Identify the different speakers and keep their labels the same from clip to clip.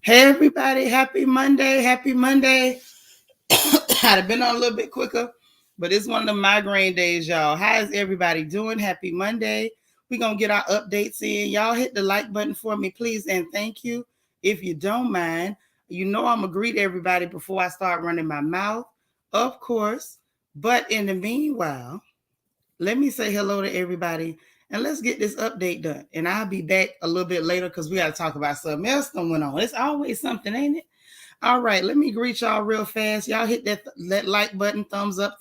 Speaker 1: Hey everybody, happy Monday, happy Monday. I'd have been on a little bit quicker, but it's one of the migraine days, y'all. How is everybody doing? Happy Monday. We're going to get our updates in. Y'all hit the like button for me, please, and thank you. If you don't mind, you know I'm going to greet everybody before I start running my mouth, of course. But in the meanwhile, let me say hello to everybody and let's get this update done. And I'll be back a little bit later because we got to talk about something else that went on. It's always something, ain't it? All right, let me greet y'all real fast. Y'all hit that like button, thumbs up,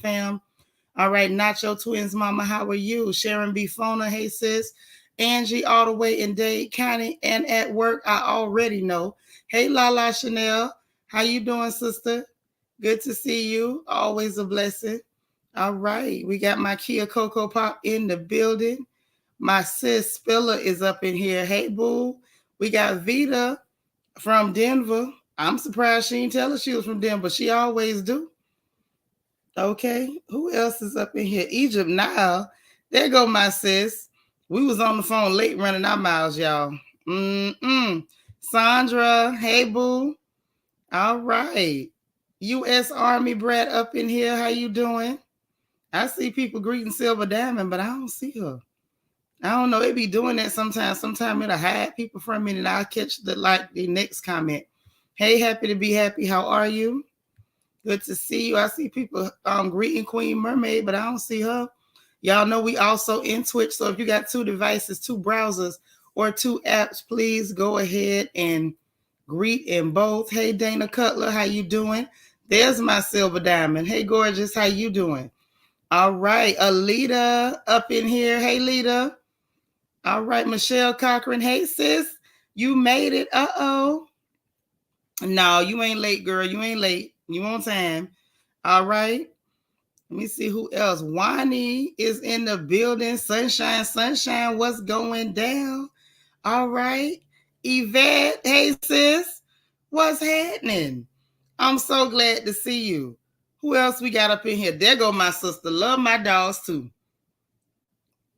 Speaker 1: fam. All right, Nacho Twins Mama, how are you? Sharon B. Fona, hey sis. Angie, all the way in Dade County and at work, I already know. Hey, Lala Chanel, how you doing, sister? Good to see you. Always a blessing. All right, we got my Kia Cocoa Pop in the building. My sis Spiller is up in here. Hey, boo. We got Vita from Denver. I'm surprised she didn't tell us she was from Denver. She always do. Okay, who else is up in here? Egypt Nile. There go my sis. We was on the phone late running our miles, y'all. Sandra, hey, boo. All right. U.S. Army Brat up in here. How you doing? I see people greeting Silver Diamond, but I don't see her. I don't know. It be doing that sometimes. Sometimes it'll hide people from me, and I'll catch the next comment. Hey, happy to be happy. How are you? Good to see you. I see people greeting Queen Mermaid, but I don't see her. Y'all know we also in Twitch. So if you got two devices, two browsers, or two apps, please go ahead and greet in both. Hey, Dana Cutler, how you doing? There's my Silver Diamond. Hey, gorgeous, how you doing? All right, Alita up in here. Hey, Lita. All right, Michelle Cochran. Hey, sis. You made it. Uh-oh. No, you ain't late, girl. You ain't late. You on time. All right. Let me see who else. Wani is in the building. Sunshine, what's going down? All right. Yvette, hey, sis. What's happening? I'm so glad to see you. Who else we got up in here? There go my sister. Love my dogs, too.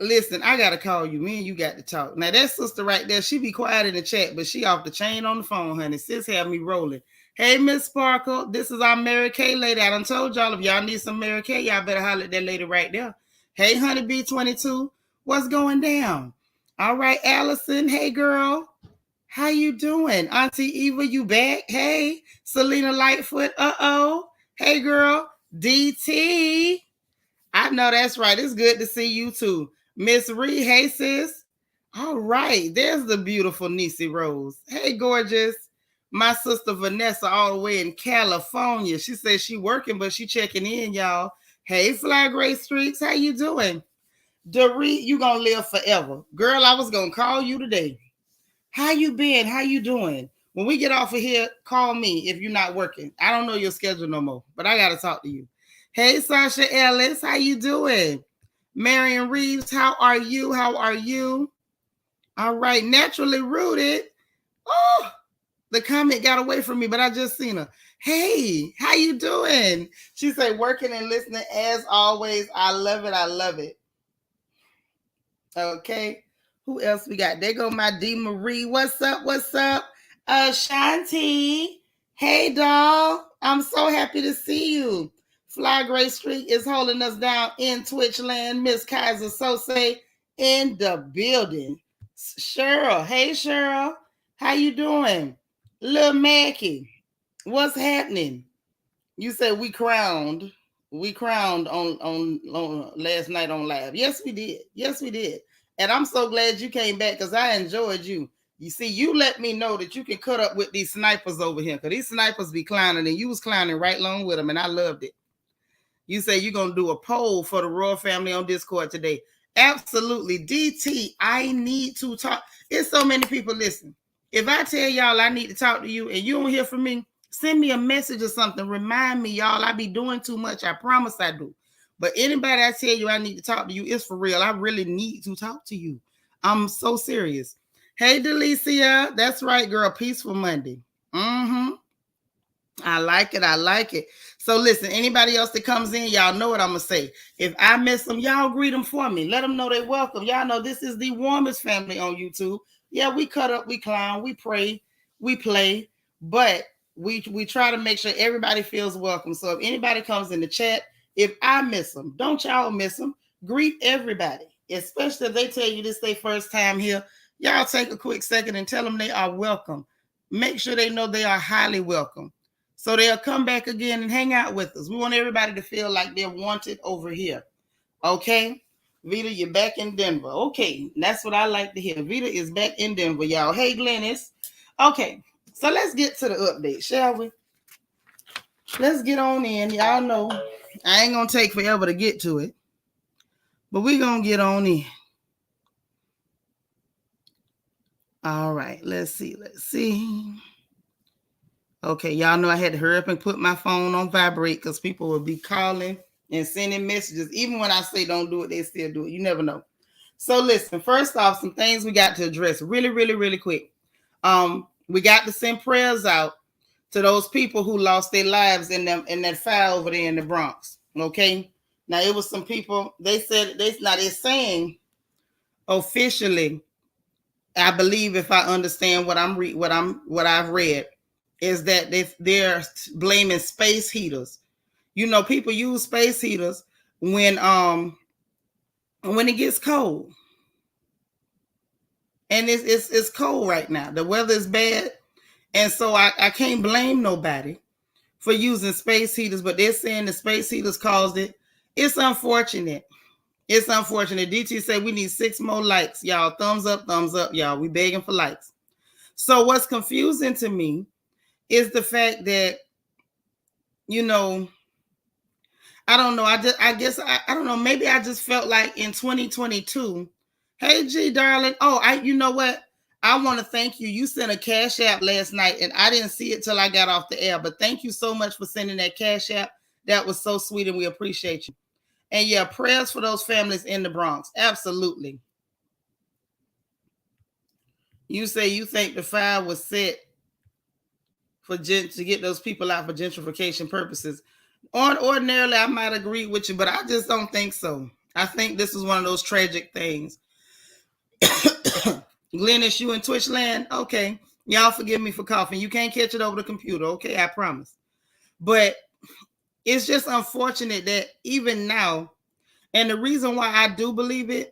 Speaker 1: Listen, I gotta call you. Me and you got to talk. Now that sister right there, she be quiet in the chat, but she off the chain on the phone, honey. Sis have me rolling. Hey, Miss Sparkle, this is our Mary Kay lady. I done told y'all if y'all need some Mary Kay, y'all better holler at that lady right there. Hey, Honeybee 22, what's going down? All right, Allison. Hey, girl. How you doing? Auntie Eva, you back? Hey, Selena Lightfoot. Uh-oh. Hey, girl. DT. I know that's right. It's good to see you too. Miss Ree, hey sis. All right, there's the beautiful Niecy Rose. Hey, gorgeous. My sister Vanessa, all the way in California. She says she working, but she checking in, y'all. Hey, Fly Gray Streaks, how you doing? Dorit, you gonna live forever. Girl, I was gonna call you today. How you been? How you doing? When we get off of here, call me if you're not working. I don't know your schedule no more, but I gotta talk to you. Hey, Sasha Ellis, how you doing? Marion Reeves, how are you? How are you? All right, naturally rooted. Oh, the comment got away from me, but I just seen her. Hey, how you doing? She said, working and listening as always. I love it. I love it. Okay. Who else we got? There go my D Marie. What's up? What's up? Shanti. Hey, doll. I'm so happy to see you. Fly Gray Street is holding us down in Twitch land. Miss Kaiser Sose in the building. Cheryl. Hey, Cheryl. How you doing? Lil Mackie. What's happening? You said we crowned. We crowned on last night on live. Yes, we did. Yes, we did. And I'm so glad you came back because I enjoyed you. You see, you let me know that you can cut up with these snipers over here because these snipers be clowning and you was clowning right along with them and I loved it. You say you're going to do a poll for the royal family on Discord today. Absolutely. DT, I need to talk. It's so many people listening. If I tell y'all I need to talk to you and you don't hear from me, send me a message or something. Remind me, y'all. I be doing too much. I promise I do. But anybody I tell you I need to talk to you, it's for real. I really need to talk to you. I'm so serious. Hey, Delicia. That's right, girl. Peaceful Monday. I like it. I like it. So listen, anybody else that comes in, y'all know what I'm going to say. If I miss them, y'all greet them for me. Let them know they're welcome. Y'all know this is the warmest family on YouTube. Yeah, we cut up, we clown, we pray, we play, but we try to make sure everybody feels welcome. So if anybody comes in the chat, if I miss them, don't y'all miss them. Greet everybody, especially if they tell you this their first time here. Y'all take a quick second and tell them they are welcome. Make sure they know they are highly welcome. So they'll come back again and hang out with us. We want everybody to feel like they're wanted over here. Okay? Vita, you're back in Denver. Okay, that's what I like to hear. Vita is back in Denver, y'all. Hey, Glennis. Okay, so let's get to the update, shall we? Let's get on in. Y'all know I ain't going to take forever to get to it, but we're going to get on in. All right, let's see. Okay, y'all know I had to hurry up and put my phone on vibrate because people will be calling and sending messages. Even when I say don't do it, they still do it. You never know. So listen, first off, some things we got to address really quick. We got to send prayers out to those people who lost their lives in that fire over there in the Bronx. Okay. Now it was some people, they said they're saying officially, I believe if I understand what I've read, is that they're blaming space heaters. You know, people use space heaters when it gets cold. And it's cold right now. The weather is bad. And so I can't blame nobody for using space heaters, but they're saying the space heaters caused it. It's unfortunate. It's unfortunate. DT said we need 6 more likes. Y'all, thumbs up, y'all. We begging for likes. So what's confusing to me is the fact that, you know, I don't know. I don't know. Maybe I just felt like in 2022. Hey, G, darling. Oh, you know what? I want to thank you. You sent a Cash App last night, and I didn't see it till I got off the air. But thank you so much for sending that Cash App. That was so sweet, and we appreciate you. And yeah, prayers for those families in the Bronx. Absolutely. You say you think the fire was set to get those people out for gentrification purposes. Ordinarily, I might agree with you, but I just don't think so. I think this is one of those tragic things. Glennis, you in Twitch land? Okay. Y'all forgive me for coughing. You can't catch it over the computer. Okay, I promise. But it's just unfortunate that even now, and the reason why I do believe it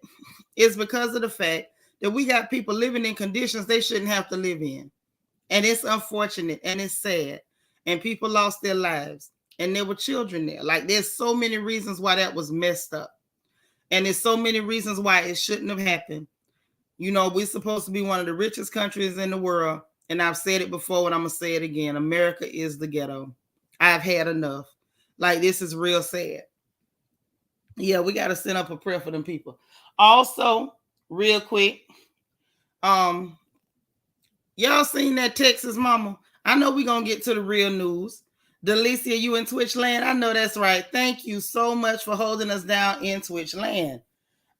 Speaker 1: is because of the fact that we got people living in conditions they shouldn't have to live in. And it's unfortunate and it's sad. And people lost their lives. And there were children there. Like, there's so many reasons why that was messed up. And there's so many reasons why it shouldn't have happened. You know, we're supposed to be one of the richest countries in the world. And I've said it before and I'm going to say it again. America is the ghetto. I've had enough. Like, this is real sad. Yeah, we got to send up a prayer for them people. Also, real quick, y'all seen that Texas mama? I know we're going to get to the real news. Delicia, you in Twitch land? I know that's right. Thank you so much for holding us down in Twitch land.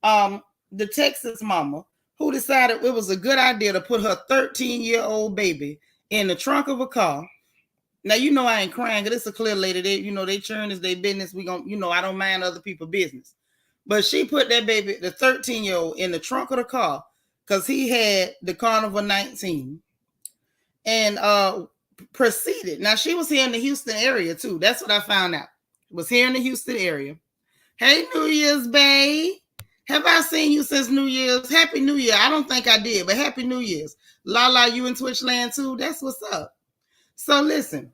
Speaker 1: The Texas mama who decided it was a good idea to put her 13-year-old baby in the trunk of a car. Now, you know I ain't crying, because it's a clear lady. They churn is their business. We gonna, I don't mind other people's business. But she put that baby, the 13-year-old, in the trunk of the car because he had the Carnival 19 and proceeded. Now, she was here in the Houston area, too. That's what I found out. Was here in the Houston area. Hey, New Year's, babe. Have I seen you since New Year's? Happy New Year. I don't think I did, but Happy New Year's. Lala, you in Twitch land, too? That's what's up. So, listen.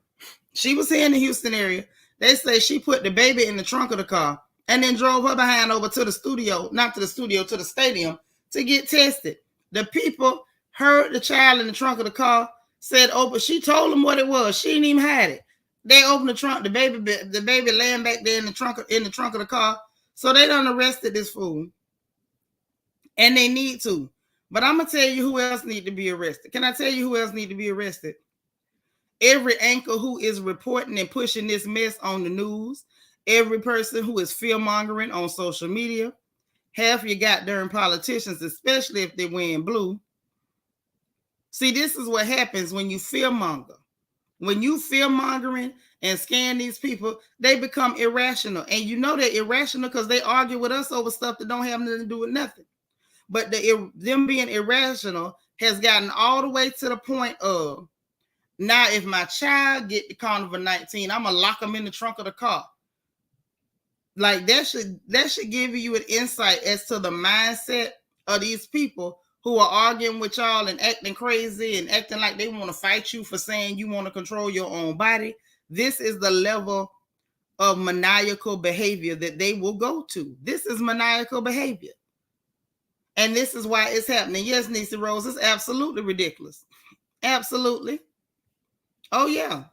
Speaker 1: She was here in the Houston area. They say she put the baby in the trunk of the car and then drove her behind over to the studio, not to the studio, to the stadium to get tested. The people heard the child in the trunk of the car, said, oh, but she told them what it was. She didn't even hide it. They opened the trunk, the baby laying back there in the trunk of the car. So they done arrested this fool. And they need to. But I'm going to tell you who else need to be arrested. Can I tell you who else need to be arrested? Every anchor who is reporting and pushing this mess on the news, every person who is fear-mongering on social media, half your goddamn politicians, especially if they're wearing blue. See, this is what happens when you fear-monger. When you fear-mongering and scan these people, they become irrational. And you know they're irrational because they argue with us over stuff that don't have nothing to do with nothing. But them being irrational has gotten all the way to the point of Now, if my child get the Carnival 19, I'm gonna lock them in the trunk of the car. Like that should give you an insight as to the mindset of these people who are arguing with y'all and acting crazy and acting like they want to fight you for saying you want to control your own body. This is the level of maniacal behavior that they will go to. This is maniacal behavior. And this is why it's happening. Yes, Niecy Rose, it's absolutely ridiculous. Absolutely. Oh, yeah.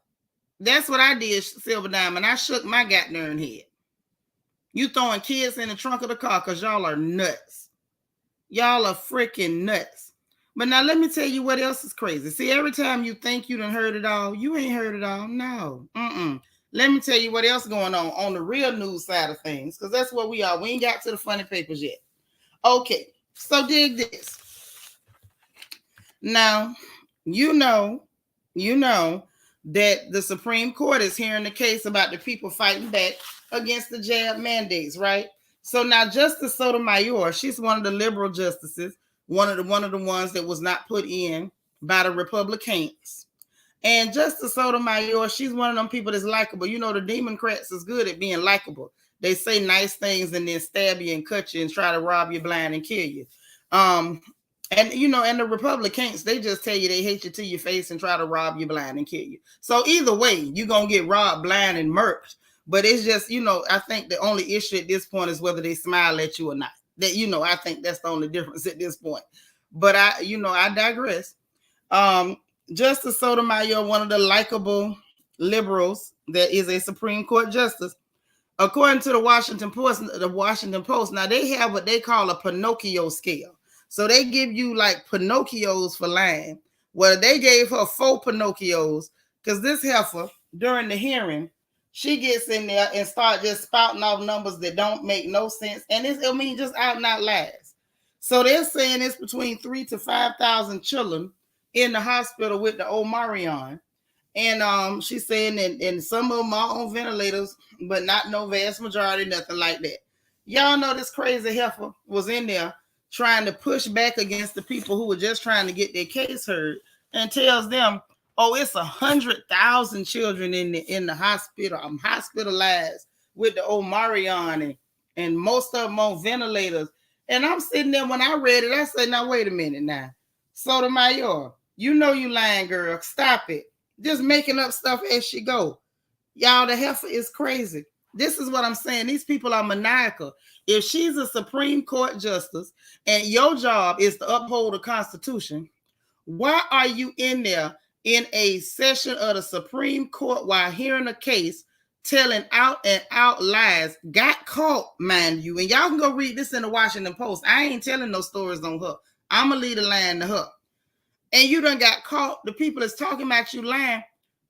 Speaker 1: That's what I did, Silver Diamond. I shook my goddamn head. You throwing kids in the trunk of the car because y'all are nuts. Y'all are freaking nuts. But now let me tell you what else is crazy. See, every time you think you done heard it all, you ain't heard it all. No. Let me tell you what else going on the real news side of things, because that's what we are. We ain't got to the funny papers yet. Okay, so dig this. Now, you know that the Supreme Court is hearing the case about the people fighting back against the jab mandates, right? So now Justice Sotomayor, she's one of the liberal justices, one of the ones that was not put in by the Republicans. And Justice Sotomayor, she's one of them people that's likable. You know, the Democrats is good at being likable. They say nice things and then stab you and cut you and try to rob you blind and kill you. And the Republicans, they just tell you they hate you to your face and try to rob you blind and kill you. So either way, you're going to get robbed blind and murked. But it's just, I think the only issue at this point is whether they smile at you or not. That, I think that's the only difference at this point. But I digress. Justice Sotomayor, one of the likable liberals that is a Supreme Court justice, according to the Washington Post, now they have what they call a Pinocchio scale. So they give you like Pinocchios for lying. Well, they gave her 4 Pinocchios because this heifer, during the hearing, she gets in there and start just spouting off numbers that don't make no sense. And just out and out lies. So they're saying it's between 3,000 to 5,000 children in the hospital with the Omarion. And she's saying and some of them are on ventilators, but not no vast majority, nothing like that. Y'all know this crazy heifer was in there trying to push back against the people who were just trying to get their case heard, and tells them, oh, it's 100,000 children in the hospital. I'm hospitalized with the Omarion and most of them on ventilators. And I'm sitting there, when I read it, I said, now, wait a minute now. Sotomayor, you lying, girl. Stop it. Just making up stuff as she go. Y'all, the heifer is crazy. This is what I'm saying. These people are maniacal. If she's a Supreme Court justice and your job is to uphold the Constitution, why are you in there in a session of the Supreme Court while hearing a case, telling out and out lies? Got caught, mind you. And y'all can go read this in the Washington Post. I ain't telling no stories on her. I'm going to leave the line to her. And you done got caught. The people that's talking about you lying,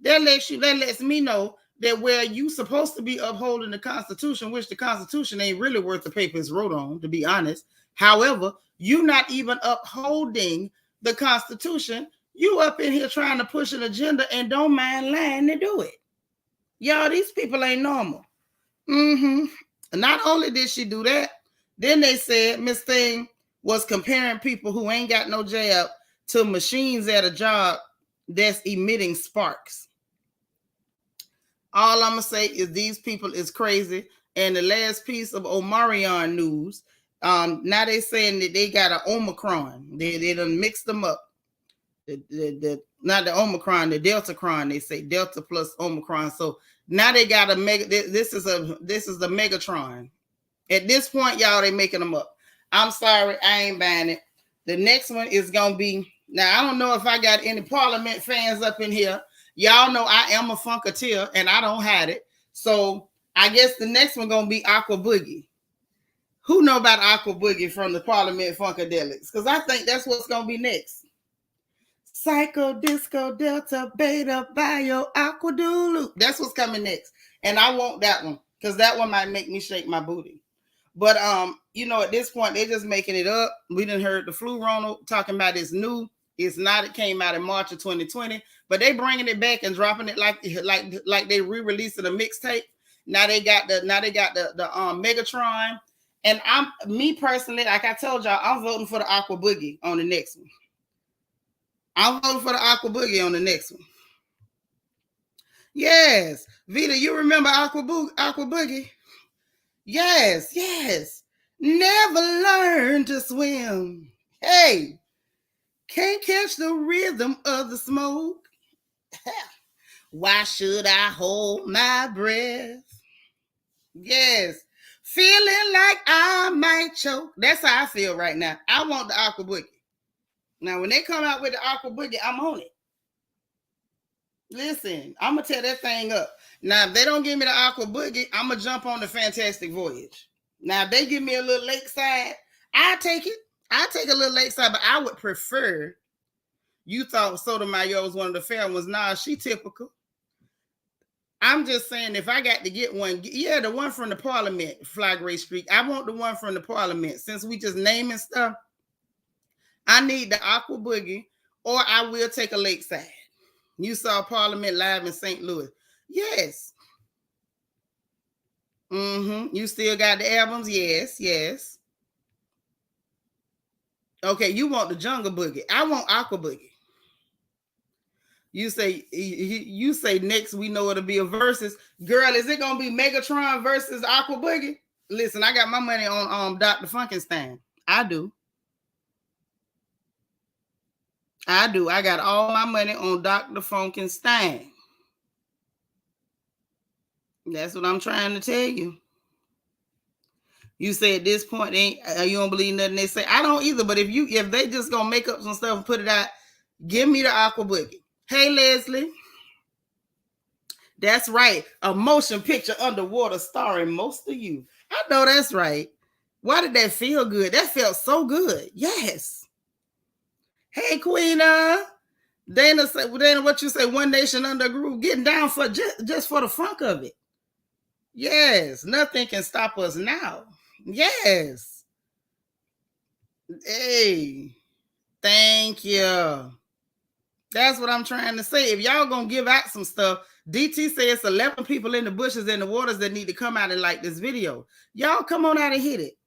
Speaker 1: that lets me know that where you supposed to be upholding the Constitution, which the Constitution ain't really worth the paper it's wrote on, to be honest. However, you not even upholding the Constitution. You up in here trying to push an agenda and don't mind lying to do it. Y'all, these people ain't normal. Not only did she do that, then they said Miss Thing was comparing people who ain't got no jab to machines at a job that's emitting sparks. All I'm going to say is these people is crazy. And the last piece of Omarion news, now they saying that they got an Omicron. They done mixed them up. Not the Omicron, the Deltacron. They say Delta plus Omicron. So now they got a mega. This is the Megatron. At this point, y'all, they making them up. I'm sorry, I ain't buying it. The next one is going to be, now I don't know if I got any Parliament fans up in here. Y'all know I am a Funketeer and I don't hide it. So I guess the next one going to be Aqua Boogie. Who know about Aqua Boogie from the Parliament Funkadelics? Because I think that's what's going to be next. Psycho, Disco, Delta, Beta, Bio, Aqua Dulu. That's what's coming next. And I want that one because that one might make me shake my booty. But, at this point, they're just making it up. We done heard the flu Ronald talking about it's new. It's not. It came out in March of 2020. But they bringing it back and dropping it like they re-releasing a mixtape. Now they got the Megatron. And me personally, like I told y'all, I'm voting for the Aqua Boogie on the next one. I'm voting for the Aqua Boogie on the next one. Yes. Vita, you remember Aqua Boogie? Yes, yes. Never learn to swim. Hey, can't catch the rhythm of the smoke. Why should I hold my breath? Yes. Feeling like I might choke. That's how I feel right now. I want the Aqua Boogie. Now, when they come out with the Aqua Boogie, I'm on it. Listen, I'm going to tear that thing up. Now, if they don't give me the Aqua Boogie, I'm going to jump on the Fantastic Voyage. Now, if they give me a little lakeside, I'll take it. I'll take a little lakeside, but I would prefer. You thought Sotomayor was one of the fair ones. Nah, she typical. I'm just saying, if I got to get one, yeah, the one from the Parliament, Fly Gray Street. I want the one from the Parliament. Since we just naming stuff, I need the Aqua Boogie, or I will take a lakeside. You saw Parliament live in St. Louis. Yes. You still got the albums? Yes, yes. Okay, you want the Jungle Boogie. I want Aqua Boogie. You say next we know it'll be a versus. Girl, is it gonna be Megatron versus Aqua Boogie? Listen, I got my money on Dr. Funkenstein. I do. I got all my money on Dr. Funkenstein. That's what I'm trying to tell you. You say at this point, you don't believe nothing they say. I don't either. But if they just gonna make up some stuff and put it out, give me the Aqua Boogie. Hey, Leslie. That's right. A motion picture underwater starring most of you. I know that's right. Why did that feel good? That felt so good. Yes. Hey, Queena. Dana said, Dana, what you say? One Nation Under a Groove, getting down for just for the funk of it. Yes. Nothing can stop us now. Yes. Hey. Thank you. That's what I'm trying to say. If y'all gonna give out some stuff, DT says it's 11 people in the bushes and the waters that need to come out and like this video. Y'all come on out and hit it.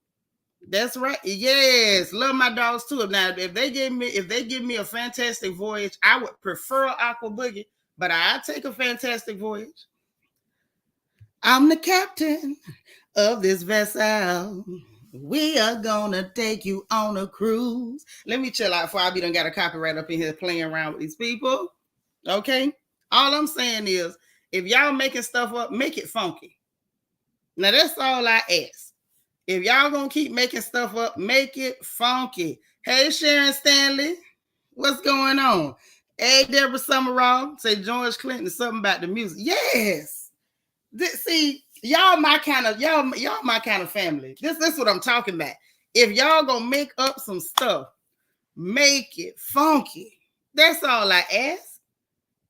Speaker 1: That's right. Yes, love my dogs too. Now, if they give me a Fantastic Voyage, I would prefer Aqua Boogie, but I take a Fantastic Voyage. I'm the captain of this vessel. We are gonna take you on a cruise. Let me chill out before I done got a copyright up in here playing around with these people. Okay? All I'm saying is, if y'all making stuff up, make it funky. Now, that's all I ask. If y'all gonna keep making stuff up, make it funky. Hey, Sharon Stanley, what's going on? Hey, Deborah Summerall, say George Clinton, something about the music. Yes. See, y'all my kind of family. This is what I'm talking about. If y'all gonna make up some stuff, make it funky. That's all I ask.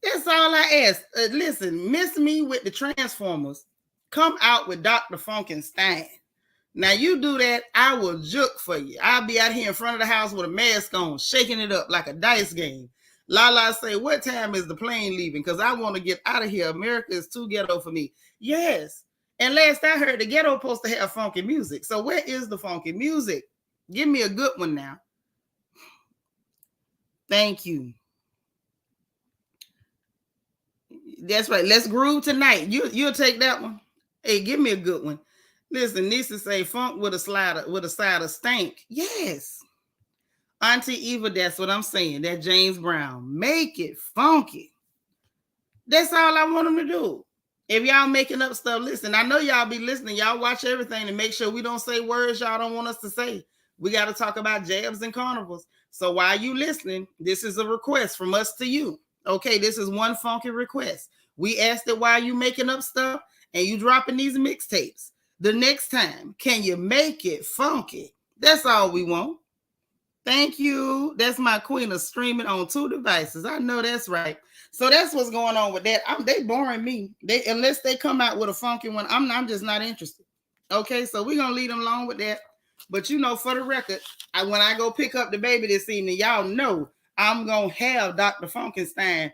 Speaker 1: That's all I ask. Listen, miss me with the Transformers. Come out with Dr. Funkenstein. Now you do that, I will juke for you. I'll be out here in front of the house with a mask on, shaking it up like a dice game. Lala say, what time is the plane leaving? Because I want to get out of here. America is too ghetto for me. Yes. And last I heard, the ghetto supposed to have funky music. So where is the funky music? Give me a good one now. Thank you. That's right. Let's groove tonight. You'll take that one. Hey, give me a good one. Listen, Nisa say funk with a side of stank. Yes. Auntie Eva, that's what I'm saying. That James Brown. Make it funky. That's all I want them to do. If y'all making up stuff, listen, I know y'all be listening. Y'all watch everything to make sure we don't say words y'all don't want us to say. We got to talk about jabs and carnivals. So while you listening, this is a request from us to you. Okay, this is one funky request. We asked it while you making up stuff and you dropping these mixtapes. The next time, can you make it funky? That's all we want. Thank you. That's my queen of streaming on 2 devices. I know that's right. So that's what's going on with that. They boring me. Unless they come out with a funky one, I'm just not interested. Okay, so we're gonna leave them alone with that. But you know, for the record, when I go pick up the baby this evening, y'all know I'm gonna have Dr. Funkenstein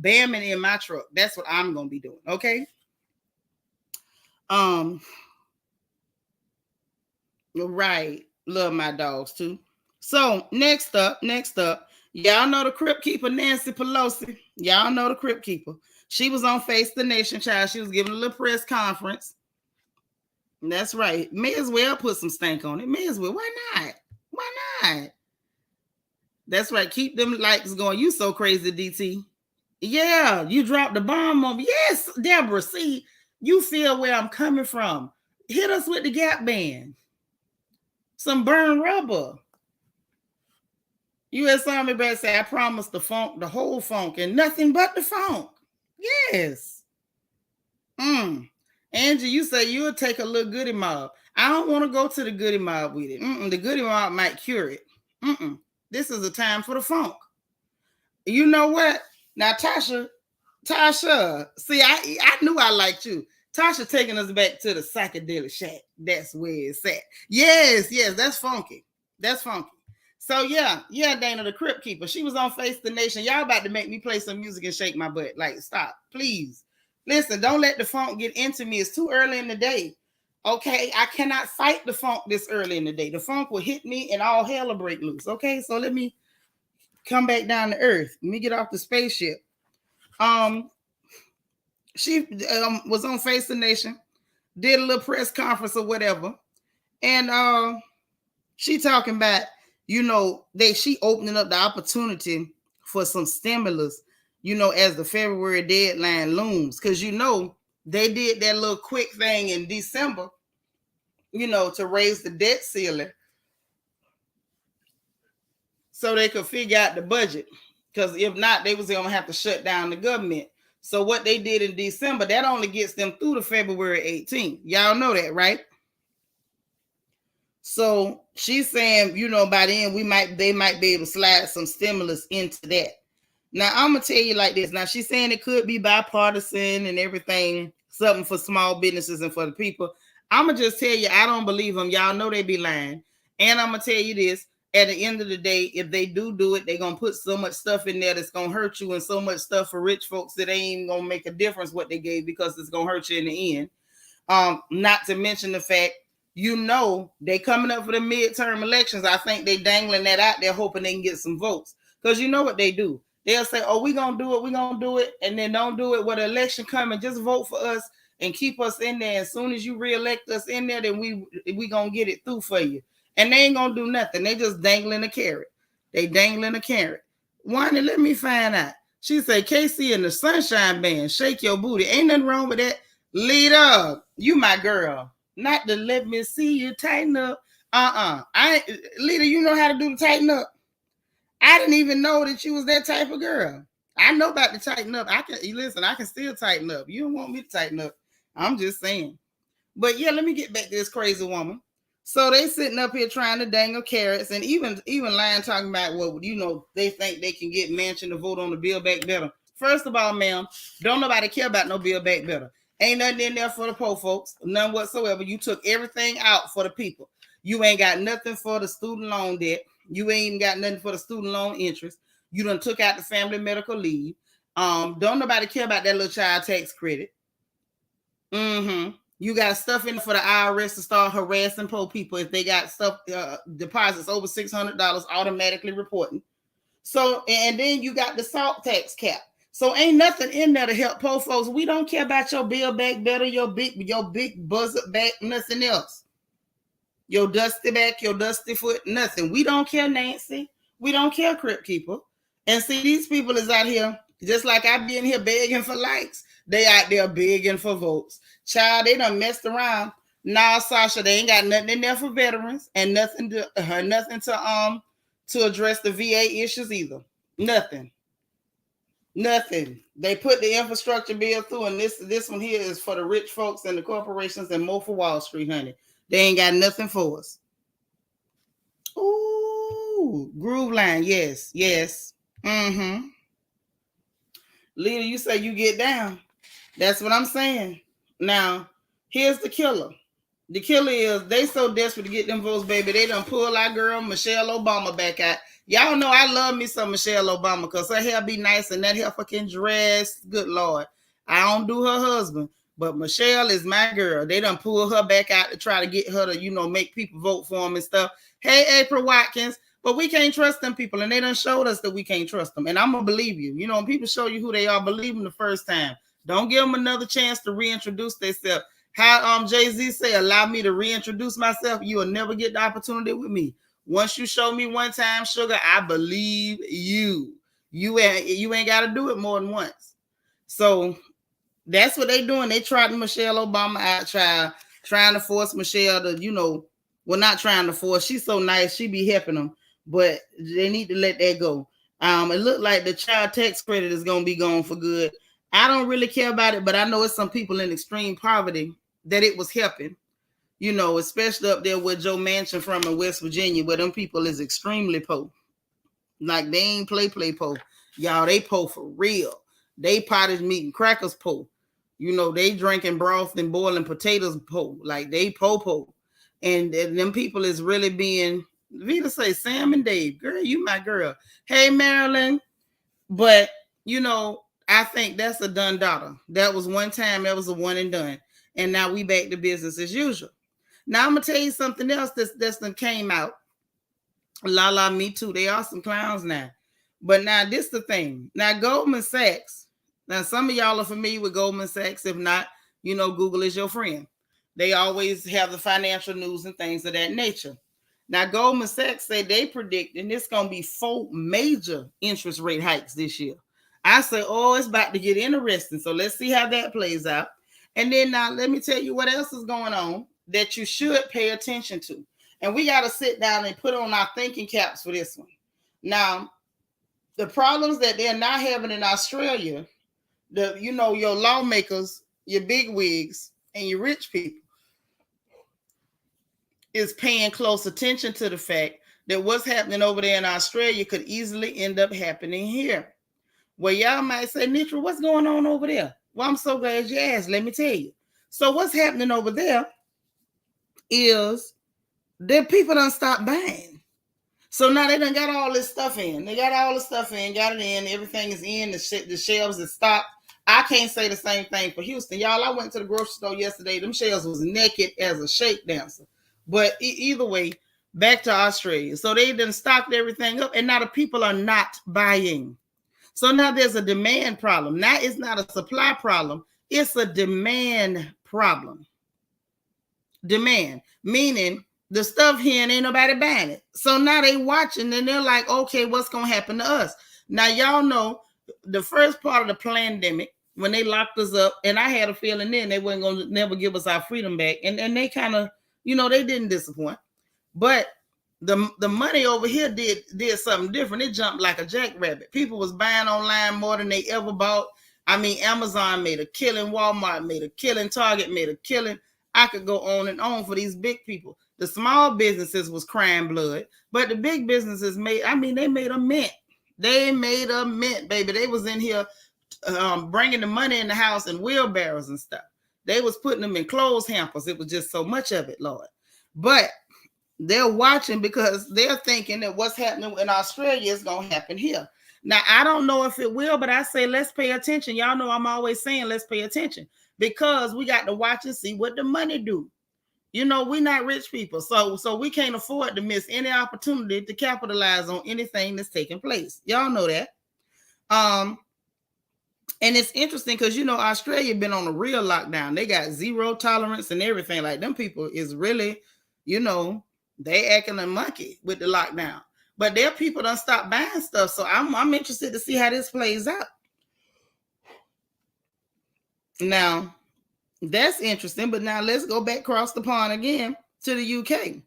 Speaker 1: bamming in my truck. That's what I'm gonna be doing. Okay. Right. Love my dogs too. So next up, y'all know the Crypt Keeper, Nancy Pelosi. Y'all know the Crypt Keeper. She was on Face the Nation, child. She was giving a little press conference. That's right. May as well put some stank on it. May as well. Why not? Why not? That's right. Keep them likes going. You so crazy, DT. Yeah, you dropped the bomb on me. Yes, Deborah. See, you feel where I'm coming from. Hit us with the Gap Band. Some burn rubber. U.S. Army Brat say, I promise the funk, the whole funk, and nothing but the funk. Yes. Angie, you say you'll take a little goody mob. I don't want to go to the goody mob with it. The goody mob might cure it. This is a time for the funk. You know what? Now, Tasha, see, I knew I liked you. Tasha taking us back to the psychedelic shack. That's where it's at. Yes, that's funky. That's funky. So yeah, Dana, the Crypt Keeper. She was on Face the Nation. Y'all about to make me play some music and shake my butt. Like, stop, please. Listen, don't let the funk get into me. It's too early in the day. Okay, I cannot fight the funk this early in the day. The funk will hit me and all hell will break loose. Okay, so let me come back down to earth. Let me get off the spaceship. She was on Face the Nation, did a little press conference or whatever, and she talking about, you know, she opening up the opportunity for some stimulus, you know, as the February deadline looms, because you know they did that little quick thing in December, you know, to raise the debt ceiling so they could figure out the budget, because if not, they was gonna have to shut down the government. So what they did in December, that only gets them through to February 18th. Y'all know that, right? So she's saying, you know, by then they might be able to slide some stimulus into that. Now I'm gonna tell you like this. Now she's saying it could be bipartisan and everything, something for small businesses and for the people. I'm gonna just tell you, I don't believe them. Y'all know they be lying. And I'm gonna tell you this. At the end of the day, if they do it, they're going to put so much stuff in there that's going to hurt you, and so much stuff for rich folks that ain't even going to make a difference what they gave, because it's going to hurt you in the end. Not to mention the fact, you know, they coming up for the midterm elections. I think they dangling that out there hoping they can get some votes, because you know what they do. They'll say, oh, we're going to do it, and then don't do it when the election come and just vote for us and keep us in there. As soon as you reelect us in there, then we going to get it through for you. And they ain't gonna do nothing. They just dangling a carrot. Wanda, let me find out. She said, KC and the Sunshine Band, shake your booty. Ain't nothing wrong with that. Lead up. You my girl. Not to let me see you tighten up. Leader, you know how to do the tighten up. I didn't even know that you was that type of girl. I know about the tighten up. I can still tighten up. You don't want me to tighten up. I'm just saying. But yeah, let me get back to this crazy woman. So they sitting up here trying to dangle carrots, and even lying, talking about, well, you know, they think they can get Manchin to vote on the Build Back Better. First of all, ma'am, don't nobody care about no Build Back Better. Ain't nothing in there for the poor folks, none whatsoever. You took everything out for the people. You ain't got nothing for the student loan debt. You ain't even got nothing for the student loan interest. You done took out the family medical leave. Don't nobody care about that little child tax credit. You got stuff in for the IRS to start harassing poor people if they got stuff, deposits over $600 automatically reporting. So, and then you got the salt tax cap. So ain't nothing in there to help poor folks. We don't care about your Build Back Better, your big buzzard back, nothing else. Your dusty back, your dusty foot, nothing. We don't care, Nancy. We don't care, Crypt Keeper. And see, these people is out here, just like I be in here begging for likes. They out there begging for votes. Child, they done messed around. Nah, Sasha, they ain't got nothing in there for veterans and nothing to address the VA issues either. Nothing. They put the infrastructure bill through, and this one here is for the rich folks and the corporations and more for Wall Street, honey. They ain't got nothing for us. Ooh, Groove Line, yes. Leader, you say you get down. That's what I'm saying. Now, here's the killer. The killer is they so desperate to get them votes, baby. They done pull our girl Michelle Obama back out. Y'all know I love me some Michelle Obama because her hair be nice and that hair fucking dress. Good Lord. I don't do her husband, but Michelle is my girl. They done pull her back out to try to get her to, you know, make people vote for them and stuff. Hey, April Watkins, But we can't trust them people, and they done showed us that we can't trust them. And I'm gonna believe you. You know, when people show you who they are, believe them the first time. Don't give them another chance to reintroduce themselves. How Jay-Z say, allow me to reintroduce myself. You will never get the opportunity with me. Once you show me one time, sugar, I believe you. You ain't got to do it more than once. So that's what they doing. They tried Michelle Obama out, trying to force Michelle to, you know, well, not trying to force. She's so nice. She be helping them, but they need to let that go. It looked like the child tax credit is going to be gone for good. I don't really care about it, but I know it's some people in extreme poverty that it was helping, you know, especially up there where Joe Manchin from in West Virginia, where them people is extremely poor. Like they ain't play poor. Y'all, they poor for real. They pottage meat and crackers poor. You know, they drinking broth and boiling potatoes poor. Like they poor. And them people is really being, Vita say, Sam and Dave, girl, you my girl. Hey, Marilyn. But, you know, I think that's a done daughter. That was one time, that was a one and done. And now we back to business as usual. Now I'm going to tell you something else that's done came out. La, me too. They are some clowns now. But now this the thing. Now Goldman Sachs. Now some of y'all are familiar with Goldman Sachs. If not, you know, Google is your friend. They always have the financial news and things of that nature. Now Goldman Sachs say they predicting it's going to be 4 major interest rate hikes this year. I say, oh, it's about to get interesting. So let's see how that plays out. And then now let me tell you what else is going on that you should pay attention to. And we got to sit down and put on our thinking caps for this one. Now, the problems that they're not having in Australia, you know, your lawmakers, your bigwigs, and your rich people is paying close attention to the fact that what's happening over there in Australia could easily end up happening here. Well, y'all might say, Nitra, what's going on over there? Well, I'm so glad you asked. Let me tell you. So what's happening over there is that people done stop buying. So now they done got all this stuff in. They got all the stuff in, got it in. Everything is in. The shelves is stocked. I can't say the same thing for Houston. Y'all, I went to the grocery store yesterday. Them shelves was naked as a shake dancer. But either way, back to Australia. So they done stocked everything up, and now the people are not buying. So now there's a demand problem. Now it's not a supply problem. It's a demand problem. Demand, meaning the stuff here and ain't nobody buying it. So now they watching and they're like, okay, what's going to happen to us? Now, y'all know the first part of the pandemic, when they locked us up, and I had a feeling then they weren't going to never give us our freedom back. And they kind of, you know, they didn't disappoint. But the money over here did something different. It jumped like a jackrabbit. People was buying online more than they ever bought. I mean, Amazon made a killing. Walmart made a killing. Target made a killing. I could go on and on for these big people. The small businesses was crying blood, but the big businesses they made a mint. They made a mint, baby. They was in here bringing the money in the house in wheelbarrows and stuff. They was putting them in clothes hampers. It was just so much of it, Lord. But they're watching because they're thinking that what's happening in Australia is going to happen here. Now, I don't know if it will, but I say let's pay attention. Y'all know I'm always saying let's pay attention because we got to watch and see what the money do. You know, we're not rich people, so we can't afford to miss any opportunity to capitalize on anything that's taking place. Y'all know that. And it's interesting because, you know, Australia been on a real lockdown. They got zero tolerance and everything. Like them people is really, you know, they acting a monkey with the lockdown. But their people don't stop buying stuff. So I'm interested to see how this plays out. Now, that's interesting. But now let's go back across the pond again to the UK.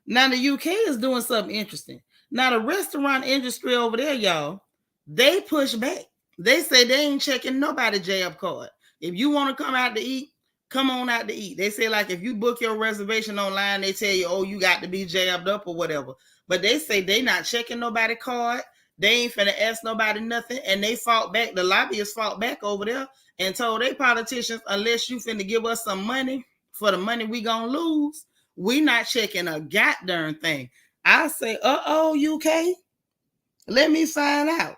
Speaker 1: Now, the UK is doing something interesting. Now, the restaurant industry over there, y'all, they push back. They say they ain't checking nobody jab card. If you want to come out to eat, come on out to eat. They say, like, if you book your reservation online, they tell you, oh, you got to be jabbed up or whatever. But they say they not checking nobody card. They ain't finna ask nobody nothing. And they fought back. The lobbyists fought back over there and told they politicians, unless you finna give us some money for the money we gonna lose, we not checking a goddamn thing. I say, UK, let me find out.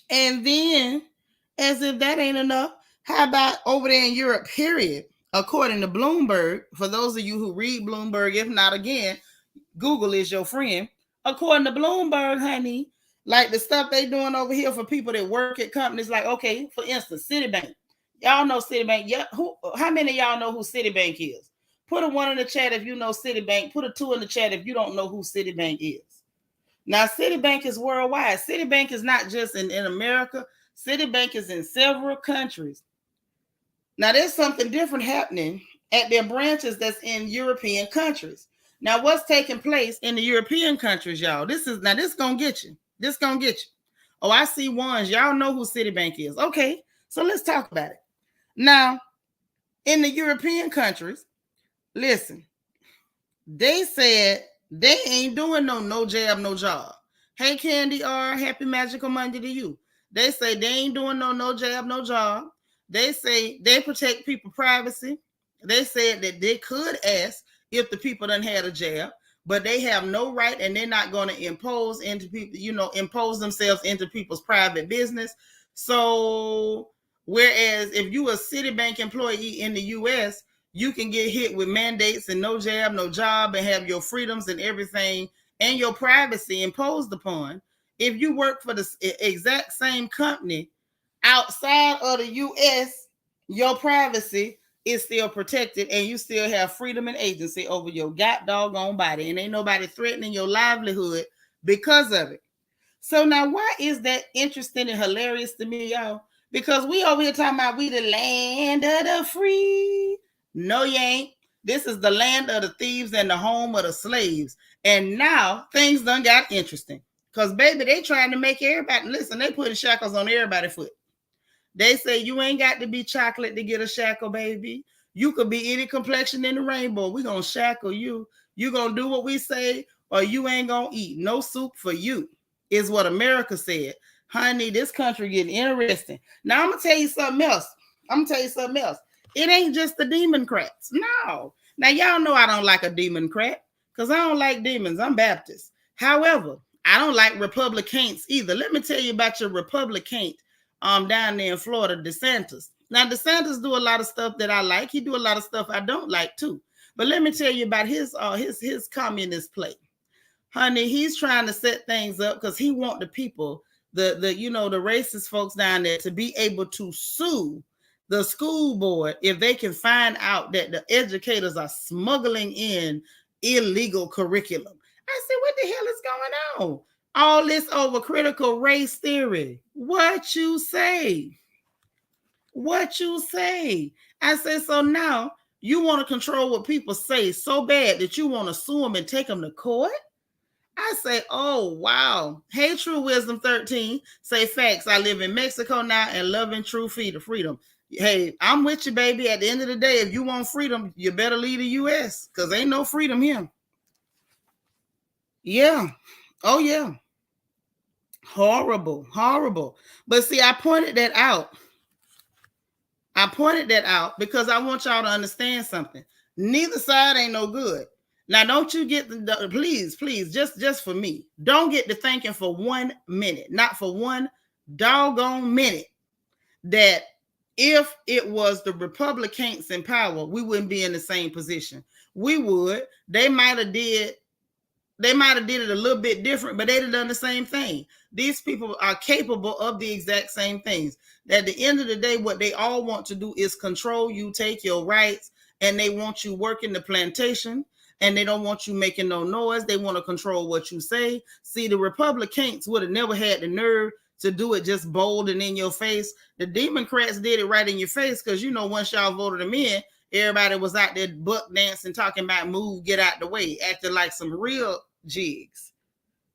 Speaker 1: And then, as if that ain't enough, how about over there in Europe, period? According to Bloomberg, for those of you who read Bloomberg, if not, again, Google is your friend. According to Bloomberg, honey, like the stuff they doing over here for people that work at companies like, okay, for instance, Citibank. Y'all know Citibank. Yeah, how many of y'all know who Citibank is? Put a 1 in the chat if you know Citibank. Put a 2 in the chat if you don't know who Citibank is. Now, Citibank is worldwide. Citibank is not just in America. Citibank is in several countries. Now, there's something different happening at their branches that's in European countries. Now, what's taking place in the European countries, y'all? This gonna get you. This gonna get you. Oh, I see ones. Y'all know who Citibank is. Okay, so let's talk about it. Now, in the European countries, listen, they said they ain't doing no jab, no job. Hey, Candy R, happy magical Monday to you. They say they ain't doing no jab, no job. They say they protect people's privacy. They said that they could ask if the people done had a jab, but they have no right, and they're not going to impose into people, impose themselves into people's private business. So, whereas if you a Citibank employee in the U.S., you can get hit with mandates and no jab, no job, and have your freedoms and everything and your privacy imposed upon. If you work for the exact same company outside of the U.S., your privacy is still protected and you still have freedom and agency over your god doggone body, and ain't nobody threatening your livelihood because of it. So now, why is that interesting and hilarious to me, y'all? Because we over here talking about we the land of the free. No, you ain't. This is the land of the thieves and the home of the slaves. And now things done got interesting. Because, baby, they trying to make everybody, listen, they putting shackles on everybody's foot. They say you ain't got to be chocolate to get a shackle, baby. You could be any complexion in the rainbow. We're going to shackle you. You going to do what we say, or you ain't going to eat. No soup for you, is what America said. Honey, this country getting interesting. Now, I'm going to tell you something else. It ain't just the Democrats. No. Now, y'all know I don't like a Democrat because I don't like demons. I'm Baptist. However, I don't like Republicans either. Let me tell you about your Republican down there in Florida, DeSantis. Now, DeSantis do a lot of stuff that I like. He do a lot of stuff I don't like too. But let me tell you about his communist play. Honey, he's trying to set things up because he want the people, the racist folks down there, to be able to sue the school board if they can find out that the educators are smuggling in illegal curriculum. I said, what the hell is going on? All this over critical race theory. What you say? I said, so now you want to control what people say so bad that you want to sue them and take them to court? I say, oh, wow. Hey, True Wisdom 13, say facts. I live in Mexico now and loving true freedom. Hey, I'm with you, baby. At the end of the day, if you want freedom, you better leave the U.S. because ain't no freedom here. Yeah. Oh, yeah. Horrible. But see, I pointed that out because I want y'all to understand something. Neither side ain't no good. Now, don't you get please, just for me, don't get to thinking for 1 minute, not for one doggone minute, that if it was the Republicans in power, we wouldn't be in the same position. We would. They might have did it a little bit different, but they'd have done the same thing. These people are capable of the exact same things. At the end of the day, what they all want to do is control you, take your rights, and they want you working the plantation, and they don't want you making no noise. They want to control what you say. See, the Republicans would have never had the nerve to do it just bold and in your face. The Democrats did it right in your face because, once y'all voted them in, everybody was out there buck dancing, talking about move, get out the way, acting like some real jigs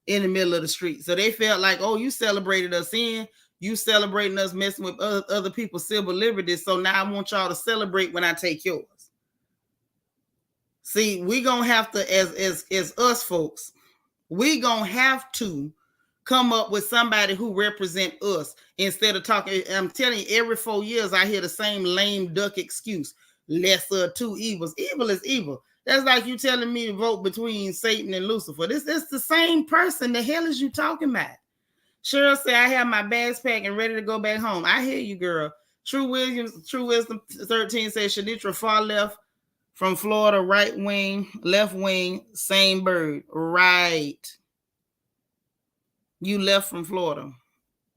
Speaker 1: in the middle of the street. So they felt like, oh, you celebrated us in, you celebrating us messing with other people's civil liberties. So now I want y'all to celebrate when I take yours. See, we gonna have to, as us folks, we gonna have to come up with somebody who represent us instead of talking. I'm telling you, every 4 years I hear the same lame duck excuse. Lesser of two evils. Evil is evil. That's like you telling me to vote between Satan and Lucifer. This the same person. The hell is you talking about? Cheryl said, I have my bags packed and ready to go back home. I hear you, girl. True Wisdom 13 says Seanitra far left from Florida, right wing, left wing, same bird. Right. You left from Florida.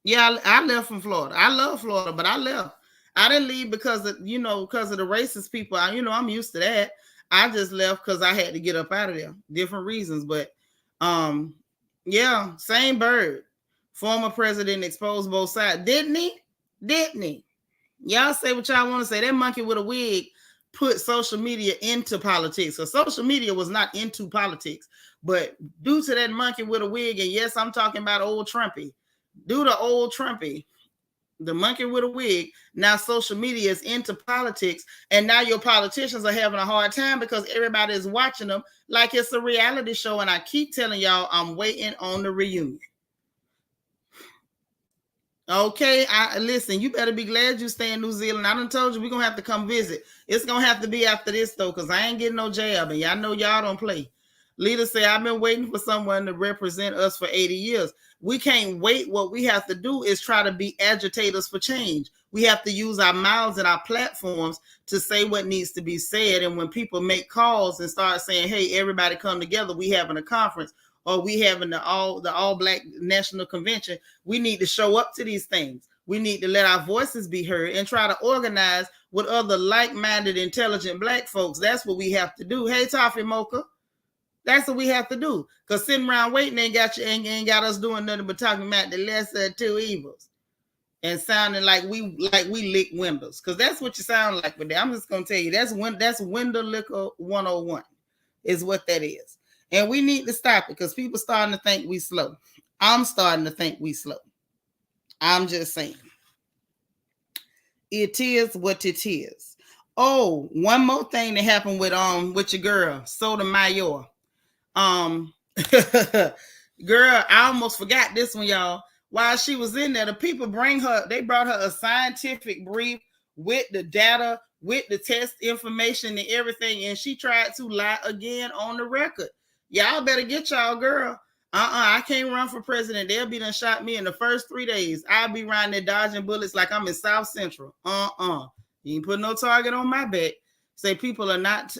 Speaker 1: Yeah, I left from Florida. I love Florida, but I left. I didn't leave because of, because of the racist people. I'm used to that. I just left because I had to get up out of there. Different reasons, but um, yeah, same bird. Former president exposed both sides, didn't he? Didn't he? Y'all say what y'all want to say. That monkey with a wig put social media into politics. So social media was not into politics, but due to that monkey with a wig, and yes, I'm talking about old Trumpy. Due to old Trumpy, the monkey with a wig, now social media is into politics, and now your politicians are having a hard time because everybody is watching them like it's a reality show. And I keep telling y'all, I'm waiting on the reunion. Okay, listen, you better be glad you stay in New Zealand. I done told you we're gonna have to come visit. It's gonna have to be after this though, because I ain't getting no jab, and y'all know y'all don't play. Leader say, I've been waiting for someone to represent us for 80 years. We can't wait. What we have to do is try to be agitators for change. We have to use our mouths and our platforms to say what needs to be said. And when people make calls and start saying, hey, everybody come together, we having a conference, or we having the all black national convention, we need to show up to these things. We need to let our voices be heard and try to organize with other like-minded, intelligent black folks. That's what we have to do. Hey, Toffee Mocha. That's what we have to do. Because sitting around waiting ain't got us doing nothing but talking about the lesser of two evils and sounding like we lick windows. Because that's what you sound like with that. I'm just gonna tell you, that's window liquor 101 is what that is. And we need to stop it because people starting to think we slow. I'm starting to think we slow. I'm just saying. It is what it is. Oh, one more thing that happened with your girl, Sotomayor. Girl, I almost forgot this one, y'all. While she was in there, the people they brought her a scientific brief with the data, with the test information and everything, and she tried to lie again on the record. Y'all better get y'all girl. I can't run for president. They'll be done shot me in the first 3 days. I'll be riding there dodging bullets like I'm in South Central. You ain't put no target on my back. Say people are not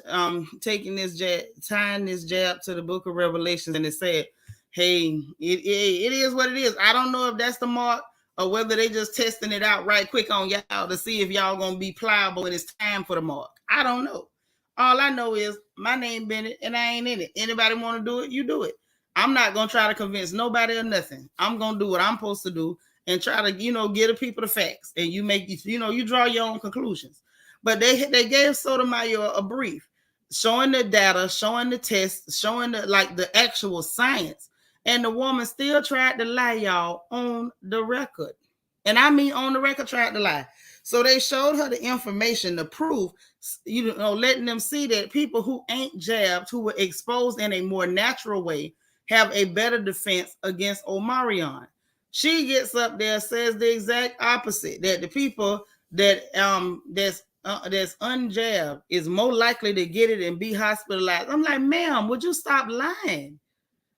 Speaker 1: taking this tying this jab to the book of Revelations, and it said, hey, it is what it is. I don't know if that's the mark or whether they just testing it out right quick on y'all to see if y'all gonna be pliable when it's time for the mark. I don't know. All I know is my name Bennett and I ain't in it. Anybody want to do it, you do it. I'm not gonna try to convince nobody or nothing. I'm gonna do what I'm supposed to do and try to, get the people the facts, and you draw your own conclusions. But they gave Sotomayor a brief showing the data, showing the tests, showing the actual science. And the woman still tried to lie, y'all, on the record. And I mean on the record, tried to lie. So they showed her the information, the proof, letting them see that people who ain't jabbed, who were exposed in a more natural way, have a better defense against Omarion. She gets up there, says the exact opposite, that the people that that's unjabbed is more likely to get it and be hospitalized. I'm like, ma'am, would you stop lying?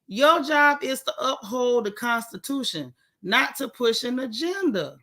Speaker 1: Your job is to uphold the Constitution, not to push an agenda.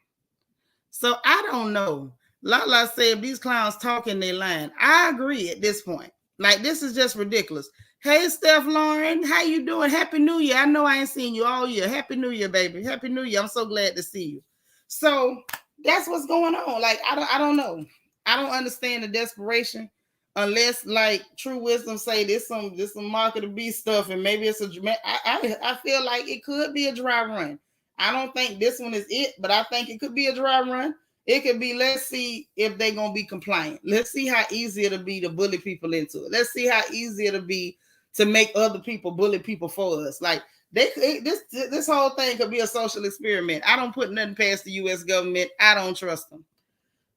Speaker 1: So I don't know. Lala said, if these clowns talking, they lying. I agree at this point. Like, this is just ridiculous. Hey, Steph Lauren, how you doing? Happy New Year. I know I ain't seen you all year. Happy New Year, baby. Happy New Year. I'm so glad to see you. So that's what's going on. Like, I don't know. I don't understand the desperation unless, like, True Wisdom say this some mark of the beast stuff, and maybe it's I feel like it could be a dry run. I don't think this one is it, but I think it could be a dry run. It could be, let's see if they're going to be compliant. Let's see how easy it'll be to bully people into it. Let's see how easy it'll be to make other people bully people for us. Like, this whole thing could be a social experiment. I don't put nothing past the U.S. government. I don't trust them.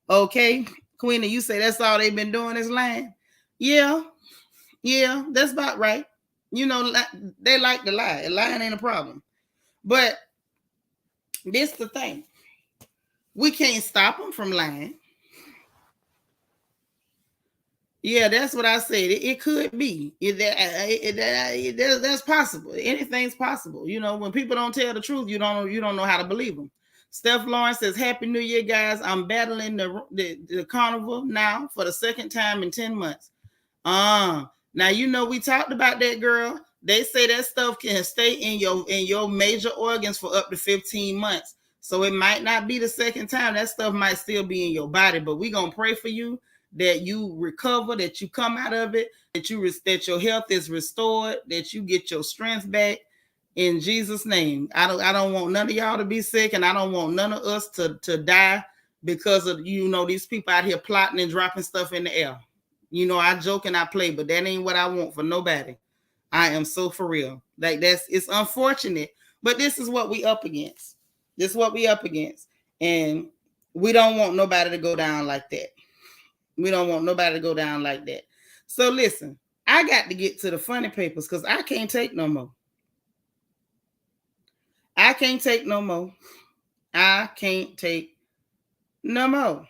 Speaker 1: Okay, Queenie, you say that's all they've been doing is lying? Yeah, that's about right. They like to lie. Lying ain't a problem. But this the thing. We can't stop them from lying. Yeah, that's what I said. It could be. That's possible. Anything's possible. When people don't tell the truth, you don't know how to believe them. Steph Lawrence says, Happy New Year, guys. I'm battling the carnival now for the second time in 10 months. Now, we talked about that, girl. They say that stuff can stay in your major organs for up to 15 months. So it might not be the second time. That stuff might still be in your body, but we're going to pray for you that you recover, that you come out of it, that your health is restored, that you get your strength back in Jesus' name. I don't want none of y'all to be sick, and I don't want none of us to die because of, these people out here plotting and dropping stuff in the air. I joke and I play, but that ain't what I want for nobody. I am so for real. Like it's unfortunate, but this is what we up against. This is what we up against. And we don't want nobody to go down like that. We don't want nobody to go down like that. So listen, I got to get to the funny papers because I can't take no more. I can't take no more. I can't take no more.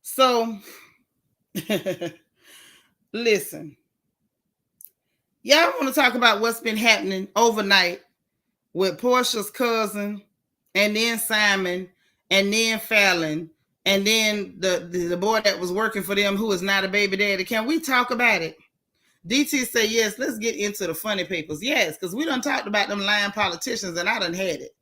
Speaker 1: So listen, y'all want to talk about what's been happening overnight with Porsha's cousin, and then Simon, and then Falynn, and then the boy that was working for them who is not a baby daddy. Can we talk about it? DT say yes, let's get into the funny papers. Yes, because we done talked about them lying politicians and I done had it.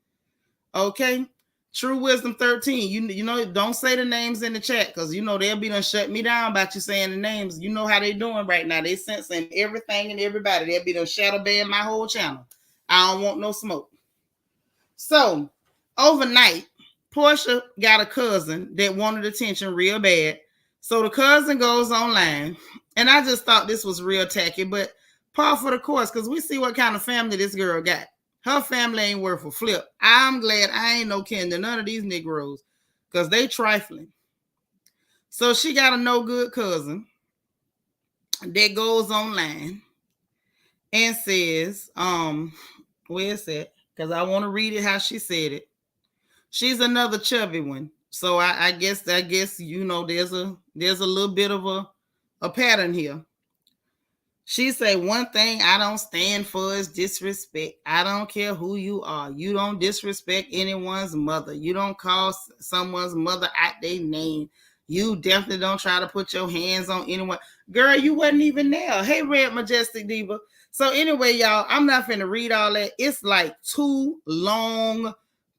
Speaker 1: Okay? True Wisdom 13. You don't say the names in the chat because they'll be done shut me down about you saying the names. You know how they doing right now. They censoring everything and everybody. They'll be done shadow ban my whole channel. I don't want no smoke. So, overnight, Porsha got a cousin that wanted attention real bad. So the cousin goes online, and I just thought this was real tacky, but par for the course, because we see what kind of family this girl got. Her family ain't worth a flip. I'm glad I ain't no kin to none of these Negroes, because they trifling. So she got a no good cousin that goes online and says, where's that? Because I want to read it how she said it. She's another chubby one. So I guess there's a little bit of a pattern here. She say, one thing I don't stand for is disrespect. I don't care who you are. You don't disrespect anyone's mother. You don't call someone's mother out their name. You definitely don't try to put your hands on anyone. Girl, you wasn't even there. Hey, Red Majestic Diva. So anyway, y'all, I'm not finna read all that. It's like 2 long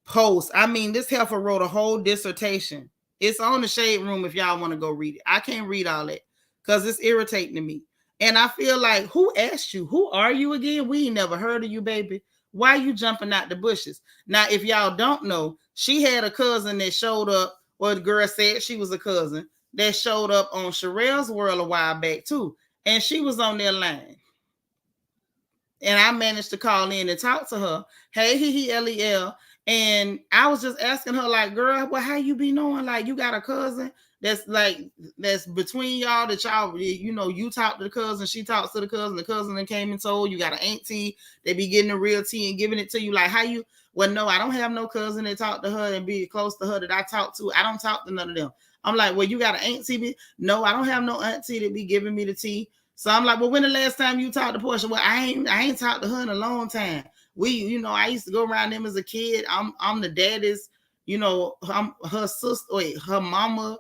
Speaker 1: posts. I mean, this heifer wrote a whole dissertation. It's on the Shade Room if y'all want to go read it. I can't read all that because it's irritating to me. And I feel like, who asked you? Who are you again? We ain't never heard of you, baby. Why are you jumping out the bushes? Now, if y'all don't know, she had a cousin that showed up, or the girl said she was a cousin, that showed up on Sherelle's World a while back too. And she was on their line. And I managed to call in and talk to her. Hey, LEL. And I was just asking her, like, girl, well, how you be knowing? Like, you got a cousin that's between y'all that y'all, you talk to the cousin, she talks to the cousin that came and told you got an auntie, they be getting the real tea and giving it to you. Like, how you, well, no, I don't have no cousin that talk to her and be close to her that I talk to. I don't talk to none of them. I'm like, well, you got an auntie? No, I don't have no auntie that be giving me the tea. So I'm like, well, when the last time you talked to Porsha? Well, I ain't talked to her in a long time. I used to go around them as a kid. I'm the daddy's, I'm her sister, her mama,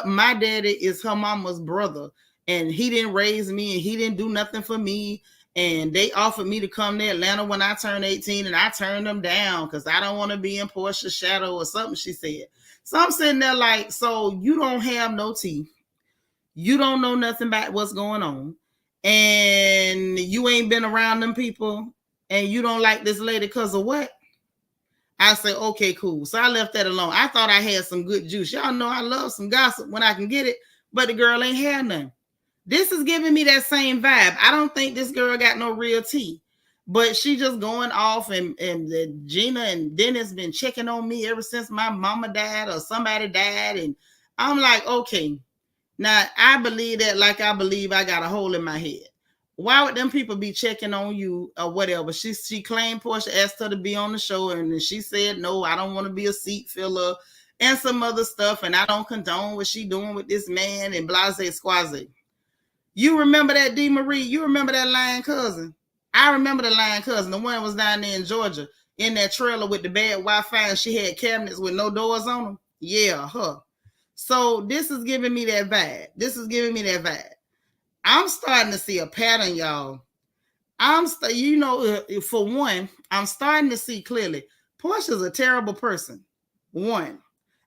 Speaker 1: my daddy is her mama's brother, and he didn't raise me and he didn't do nothing for me. And they offered me to come to Atlanta when I turned 18, and I turned them down because I don't want to be in Porsha's shadow or something, she said. So I'm sitting there like, so you don't have no tea. You don't know nothing about what's going on. And you ain't been around them people. And you don't like this lady because of what? I say, okay, cool. So I left that alone. I thought I had some good juice. Y'all know I love some gossip when I can get it. But the girl ain't had none. This is giving me that same vibe. I don't think this girl got no real tea. But she just going off, and Gina and Dennis been checking on me ever since my mama died or somebody died. And I'm like, okay. Now, I believe that like I believe I got a hole in my head. Why would them people be checking on you or whatever? She claimed Porsha asked her to be on the show, and then she said, no, I don't want to be a seat filler and some other stuff, and I don't condone what she doing with this man and blase squaze. You remember that, D. Marie? You remember that lying cousin? I remember the lying cousin, the one that was down there in Georgia in that trailer with the bad Wi-Fi, and she had cabinets with no doors on them. Yeah, her. So this is giving me that vibe. I'm starting to see a pattern, y'all. For one, I'm starting to see clearly Porsha's a terrible person. One.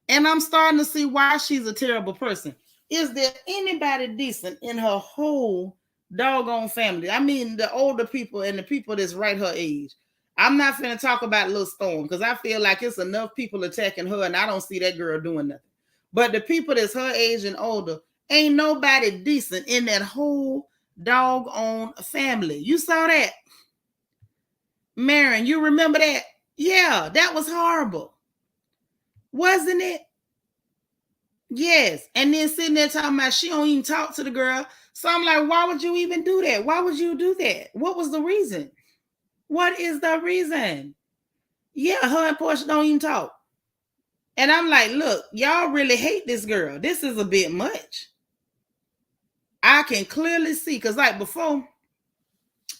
Speaker 1: And I'm starting to see why she's a terrible person. Is there anybody decent in her whole doggone family? I mean, the older people and the people that's right her age. I'm not finna talk about Little Storm because I feel like it's enough people attacking her and I don't see that girl doing nothing. But the people that's her age and older, ain't nobody decent in that whole doggone family. You saw that? Marion, you remember that? Yeah, that was horrible. Wasn't it? Yes. And then sitting there talking about she don't even talk to the girl. So I'm like, why would you even do that? Why would you do that? What was the reason? What is the reason? Yeah, her and Porsha don't even talk. And I'm like, look, y'all really hate this girl. This is a bit much. I can clearly see, because like before,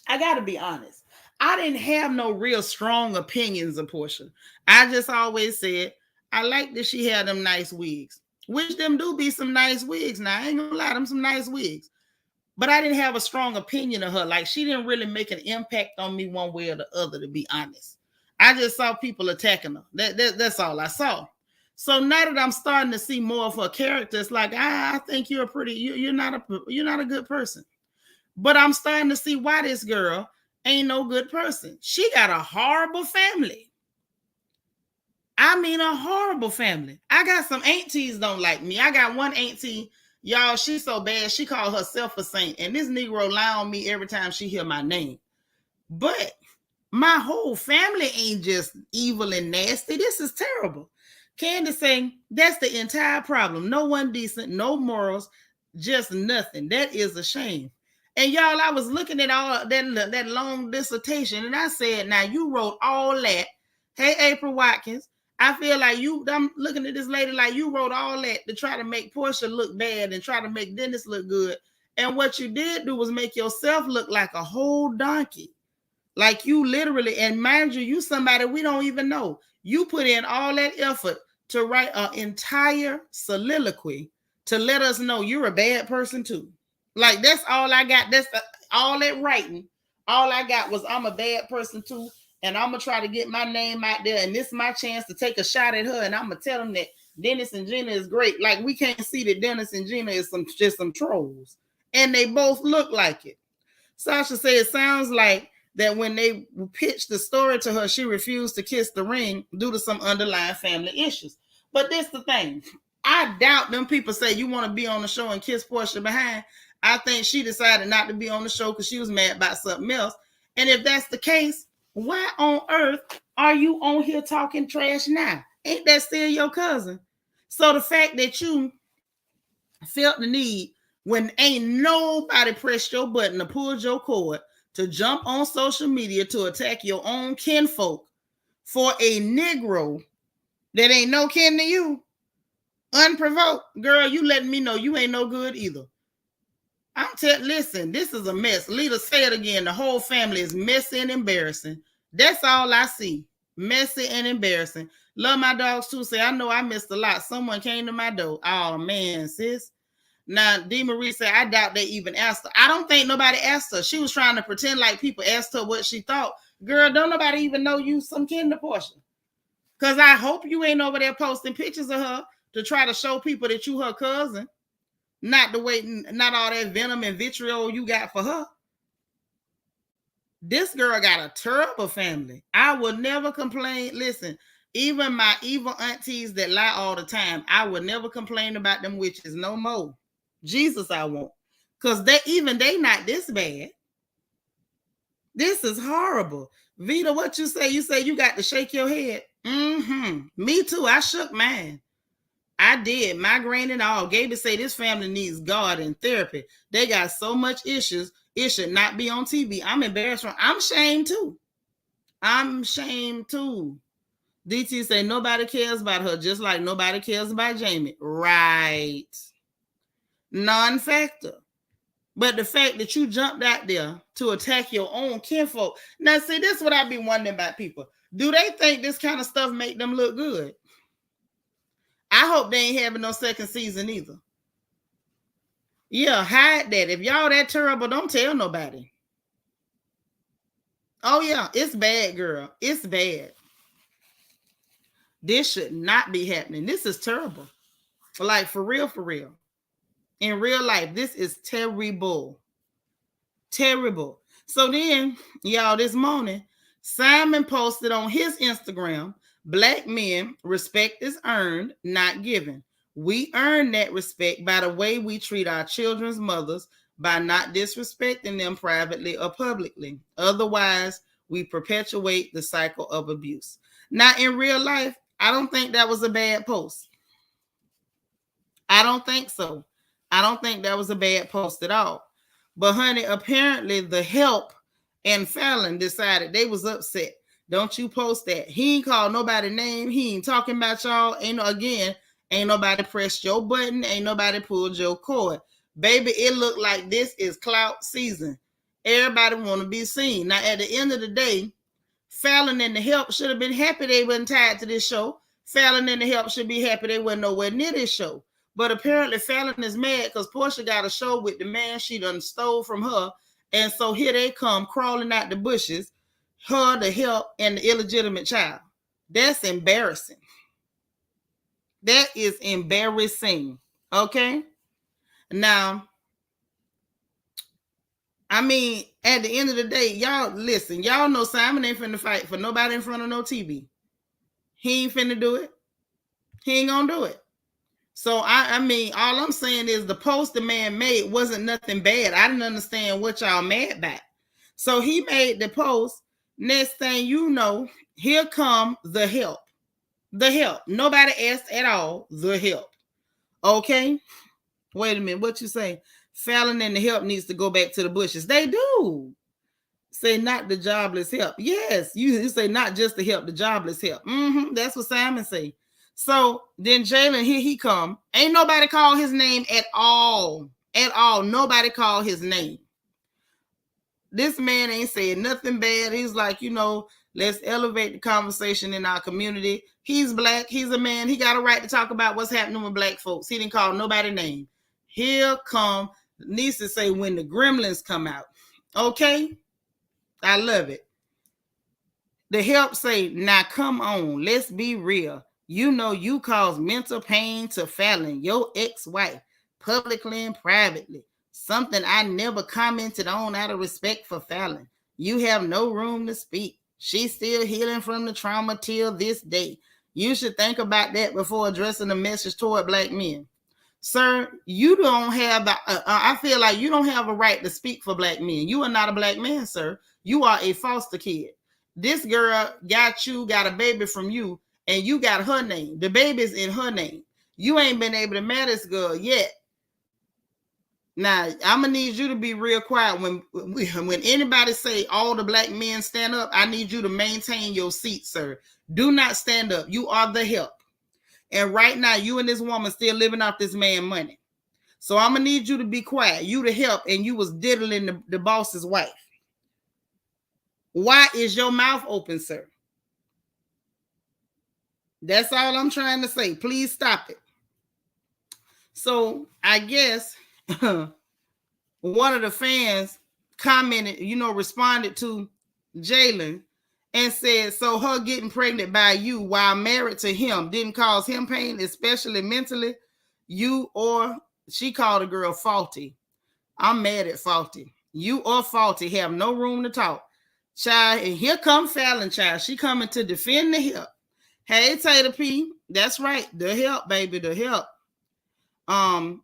Speaker 1: I got to be honest. I didn't have no real strong opinions of Porsha. I just always said, I like that she had them nice wigs. Which them do be some nice wigs. Now, I ain't gonna lie, them some nice wigs. But I didn't have a strong opinion of her. Like, she didn't really make an impact on me one way or the other, to be honest. I just saw people attacking her. That's all I saw. So now that I'm starting to see more of her character, it's like, I think you're you're not a good person. But I'm starting to see why this girl ain't no good person. She got a horrible family. I mean, a horrible family. I got some aunties don't like me. I got one auntie, y'all, she's so bad, she called herself a saint. And this Negro lie on me every time she hear my name. But my whole family ain't just evil and nasty. This is terrible. Candace saying that's the entire problem. No one decent, no morals, just nothing. That is a shame. And y'all, I was looking at all that long dissertation, and I said, now you wrote all that. Hey, April Watkins, I feel like I'm looking at this lady like you wrote all that to try to make Porsha look bad and try to make Dennis look good. And what you did do was make yourself look like a whole donkey. Like you literally, and mind you, you somebody we don't even know. You put in all that effort to write an entire soliloquy to let us know you're a bad person too. Like that's all I got. That's all that writing. All I got was I'm a bad person too, and I'm gonna try to get my name out there. And this is my chance to take a shot at her. And I'm gonna tell them that Dennis and Gina is great. Like we can't see that Dennis and Gina is just some trolls, and they both look like it. Sasha said it sounds like that when they pitched the story to her, she refused to kiss the ring due to some underlying family issues. But this the thing. I doubt them people say you want to be on the show and kiss Porsha behind. I think she decided not to be on the show because she was mad about something else. And if that's the case, why on earth are you on here talking trash now? Ain't that still your cousin? So the fact that you felt the need when ain't nobody pressed your button or pulled your cord to jump on social media to attack your own kinfolk for a Negro that ain't no kin to you, unprovoked, girl, you letting me know you ain't no good either. Listen, this is a mess. Lita, say it again. The whole family is messy and embarrassing. That's all I see. Messy and embarrassing. Love my dogs too. Say, I know I missed a lot. Someone came to my door. Oh, man, sis. Now, D. Marie said, I doubt they even asked her. I don't think nobody asked her. She was trying to pretend like people asked her what she thought. Girl, don't nobody even know you some kin to Porsha. Because I hope you ain't over there posting pictures of her to try to show people that you her cousin. Not all that venom and vitriol you got for her. This girl got a terrible family. I will never complain. Listen, even my evil aunties that lie all the time, I will never complain about them witches no more. Jesus, I won't. Because they not this bad. This is horrible. Vita, what you say? You say you got to shake your head. Me too. I shook mine. I did. Migraine and all. Gaby say this family needs God and therapy. They got so much issues. It should not be on TV. I'm embarrassed. I'm shamed too. DT say nobody cares about her, just like nobody cares about Jamie. Right. Non-factor. But the fact that you jumped out there to attack your own kinfolk. Now, see, this is what I be wondering about people. Do they think this kind of stuff make them look good? I hope they ain't having no second season either. Yeah, hide that. If y'all that terrible, don't tell nobody. Oh yeah, it's bad, girl. It's bad. This should not be happening. This is terrible. Like for real, for real. In real life, this is terrible. Terrible. So then, y'all, this morning, Simon posted on his Instagram, Black men, respect is earned, not given. We earn that respect by the way we treat our children's mothers, by not disrespecting them privately or publicly. Otherwise, we perpetuate the cycle of abuse. Now, in real life, I don't think that was a bad post. I don't think so. I don't think that was a bad post at all. But honey, apparently the help and Falynn decided they was upset. Don't you post that. He ain't called nobody name. He ain't talking about y'all. Ain't nobody pressed your button. Ain't nobody pulled your cord. Baby, it looked like this is clout season. Everybody want to be seen. Now, at the end of the day, Falynn and the help should have been happy they wasn't tied to this show. Falynn and the help should be happy they wasn't nowhere near this show. But apparently Falynn is mad because Porsha got a show with the man she done stole from her. And so here they come crawling out the bushes, her, the help, and the illegitimate child. That's embarrassing. That is embarrassing. Okay? Now, I mean, at the end of the day, y'all listen, y'all know Simon ain't finna fight for nobody in front of no TV. He ain't finna do it. He ain't gonna do it. So I mean, all I'm saying is the post the man made wasn't nothing bad. I didn't understand what y'all mad about. So he made the post. Next thing you know, here come the help. The help. Nobody asked at all. The help. Okay. Wait a minute. What you say? Falynn and the help needs to go back to the bushes. They do. Say not the jobless help. Yes. You say not just the help, the jobless help. That's what Simon say. So then Jalen, here he come. Ain't nobody call his name at all. At all. Nobody called his name. This man ain't saying nothing bad. He's like, let's elevate the conversation in our community. He's black. He's a man. He got a right to talk about what's happening with black folks. He didn't call nobody name. Here come, needs to say when the gremlins come out. Okay? I love it. The help say, now come on, let's be real. You cause mental pain to Falynn, your ex-wife, publicly and privately. Something I never commented on out of respect for Falynn. You have no room to speak. She's still healing from the trauma till this day. You should think about that before addressing the message toward black men. Sir, you don't have I feel like you don't have a right to speak for black men. You are not a black man, sir. You are a foster kid. This girl got a baby from you, and you got her name. The baby's in her name. You ain't been able to marry this girl yet. Now, I'm going to need you to be real quiet. When anybody say all the black men stand up, I need you to maintain your seat, sir. Do not stand up. You are the help. And right now, you and this woman still living off this man money. So I'm going to need you to be quiet. You the help, and you was diddling the boss's wife. Why is your mouth open, sir? That's all I'm trying to say. Please stop it. So I guess one of the fans commented, responded to Jalen and said, so her getting pregnant by you while married to him didn't cause him pain, especially mentally. She called the girl faulty. I'm mad at faulty. You or faulty have no room to talk. Child, and here come Falynn, child. She coming to defend the help. Hey, Tater P, that's right. The help, baby, the help. Falynn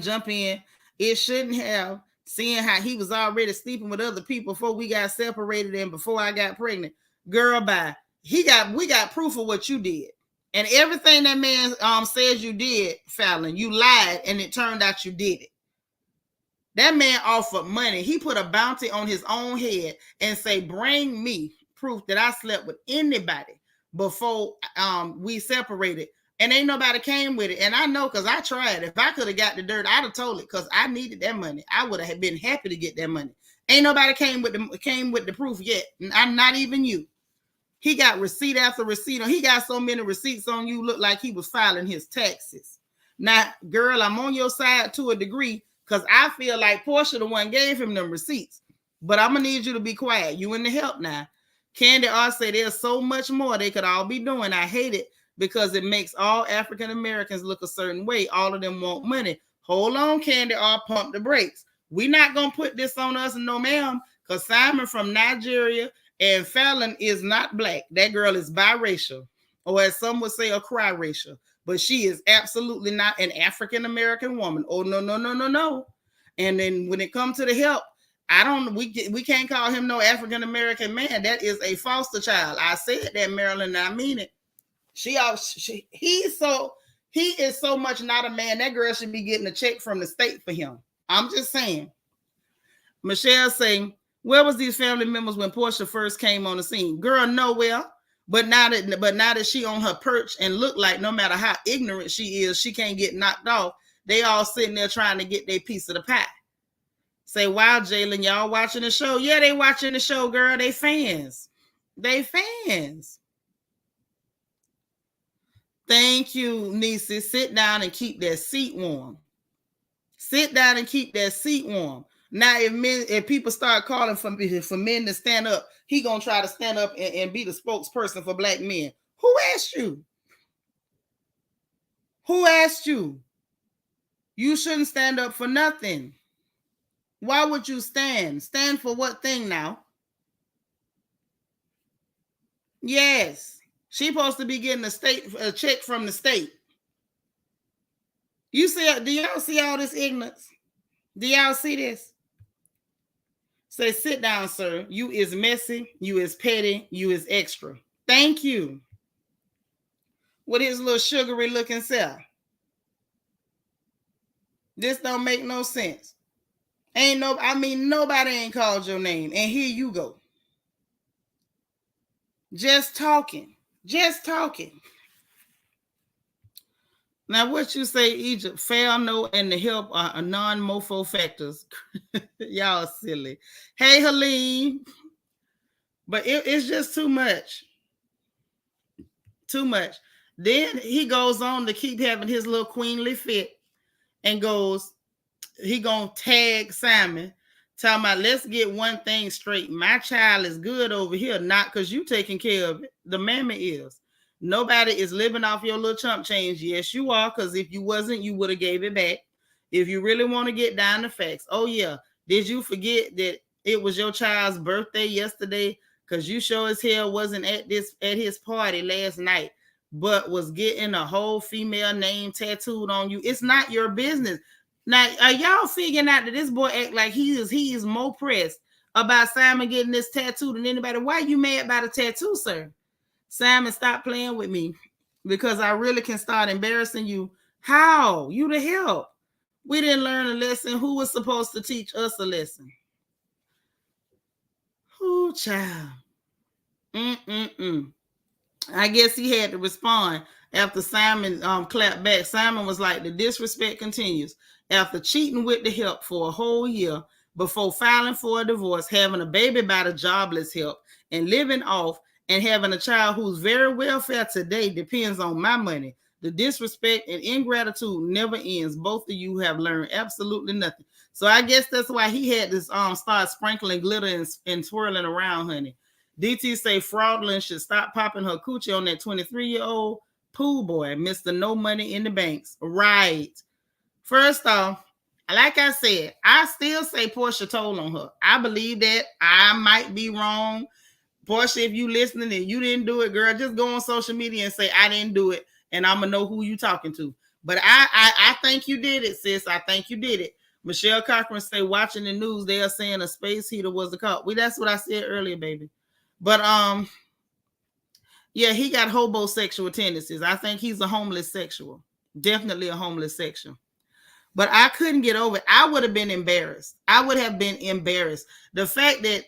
Speaker 1: jump in. It shouldn't have, seeing how he was already sleeping with other people before we got separated and before I got pregnant. Girl, bye. We got proof of what you did. And everything that man says you did, Falynn, you lied, and it turned out you did it. That man offered money. He put a bounty on his own head and say, bring me proof that I slept with anybody before we separated. And ain't nobody came with it. And I know because I tried. If I could have got the dirt, I'd have told it because I needed that money. I would have been happy to get that money. Ain't nobody came with the proof yet. I'm not even you. He got receipt after receipt. He got so many receipts on you, look like he was filing his taxes. Now, girl, I'm on your side to a degree because I feel like Porsha the one gave him them receipts. But I'm going to need you to be quiet. You in the help now. Candy R say there's so much more they could all be doing. I hate it because it makes all African Americans look a certain way. All of them want money. Hold on, Candy R, pump the brakes. We're not going to put this on us, no ma'am, because Simon from Nigeria and Falynn is not black. That girl is biracial, or as some would say, a cry-racial. But she is absolutely not an African-American woman. Oh, no, no, no, no, no. And then when it comes to the help, we can't call him no African-American man. That is a foster child. I said that, Marilyn, and I mean it. He is so much not a man. That girl should be getting a check from the state for him. I'm just saying. Michelle saying, where was these family members when Porsha first came on the scene? Girl, nowhere. But now that she on her perch and look like no matter how ignorant she is, she can't get knocked off. They all sitting there trying to get their piece of the pie. Say, wow, Jalen, y'all watching the show? Yeah, they watching the show, girl. They fans. They fans. Thank you, Niecy. Sit down and keep that seat warm. Sit down and keep that seat warm. Now, if people start calling for men to stand up, he gonna try to stand up and be the spokesperson for black men. Who asked you? Who asked you? You shouldn't stand up for nothing. Why would you stand? Stand for what thing now? Yes. She's supposed to be getting a check from the state. You see, do y'all see all this ignorance? Do y'all see this? Say, sit down, sir. You is messy. You is petty. You is extra. Thank you. With his little sugary looking self. This don't make no sense. Nobody ain't called your name. And here you go. Just talking. Just talking. Now, what you say, Egypt, fail, no, and the help are non-mofo factors. Y'all silly. Hey, Helene. But it's just too much. Too much. Then he goes on to keep having his little queenly fit and he gonna tag Simon, talking about, let's get one thing straight. My child is good over here, not because you taking care of it. The mammy is. Nobody is living off your little chump change. Yes, you are, because if you wasn't, you would have gave it back. If you really want to get down to facts. Oh, yeah. Did you forget that it was your child's birthday yesterday? Because you sure as hell wasn't at his party last night, but was getting a whole female name tattooed on you. It's not your business. Now, are y'all figuring out that this boy act like he is more pressed about Simon getting this tattoo than anybody? Why are you mad about a tattoo, sir? Simon, stop playing with me because I really can start embarrassing you. How? You the help. We didn't learn a lesson. Who was supposed to teach us a lesson? Who, child? I guess he had to respond after Simon clapped back. Simon was like, the disrespect continues. After cheating with the help for a whole year before filing for a divorce, having a baby by the jobless help, and living off and having a child whose very welfare today depends on my money. The disrespect and ingratitude never ends. Both of you have learned absolutely nothing. So I guess that's why he had this start sprinkling glitter and twirling around, honey. DT say fraudulent should stop popping her coochie on that 23-year-old pool boy, Mr. No Money in the Banks. Right. First off, like I said, I still say Porsha told on her. I believe that. I might be wrong. Porsha, if you listening and you didn't do it, girl, just go on social media and say, I didn't do it, and I'm going to know who you talking to. But I think you did it, sis. I think you did it. Michelle Cochran say, watching the news, they are saying a space heater was the cause. Well, that's what I said earlier, baby. But, yeah, he got hobosexual tendencies. I think he's a homeless sexual. Definitely a homeless sexual. But I couldn't get over it. I would have been embarrassed. I would have been embarrassed. The fact that,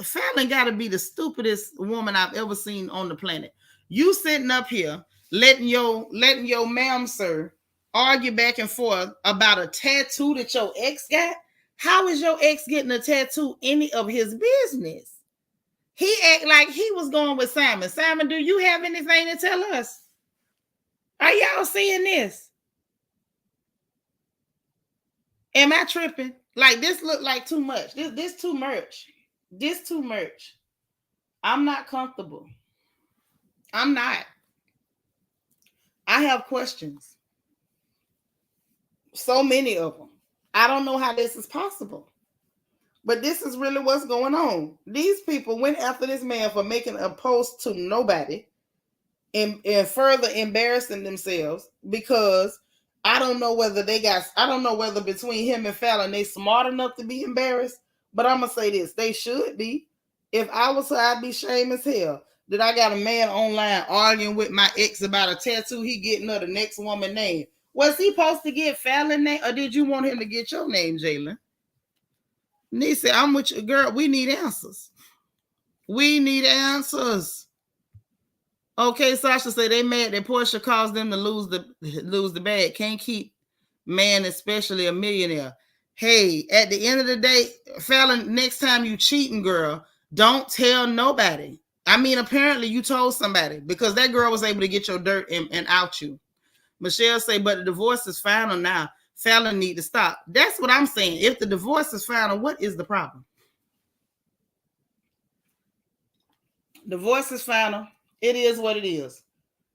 Speaker 1: Falynn got to be the stupidest woman I've ever seen on the planet. You sitting up here letting your ma'am, sir, argue back and forth about a tattoo that your ex got. How is your ex getting a tattoo any of his business? He act like he was going with Simon. Simon, do you have anything to tell us? Are y'all seeing this? Am I tripping? Like this look like too much. This too much. This too much. I'm not comfortable. I'm not. I have questions. So many of them. I don't know how this is possible. But this is really what's going on. These people went after this man for making a post to nobody and further embarrassing themselves because I don't know whether between him and Falynn they smart enough to be embarrassed. But I'm gonna say this: they should be. If I was her, I'd be shame as hell that I got a man online arguing with my ex about a tattoo he getting of the next woman name. Was he supposed to get Falynn name, or did you want him to get your name, Jalen? Nee said, I'm with you, girl. We need answers. We need answers. Okay, Sasha said they mad that Porsha caused them to lose the bag. Can't keep man, especially a millionaire. Hey, at the end of the day, Falynn, next time you cheating, girl, don't tell nobody. I mean, apparently you told somebody because that girl was able to get your dirt and out you. Michelle say, but the divorce is final now. Falynn need to stop. That's what I'm saying. If the divorce is final, what is the problem? Divorce is final. It is what it is.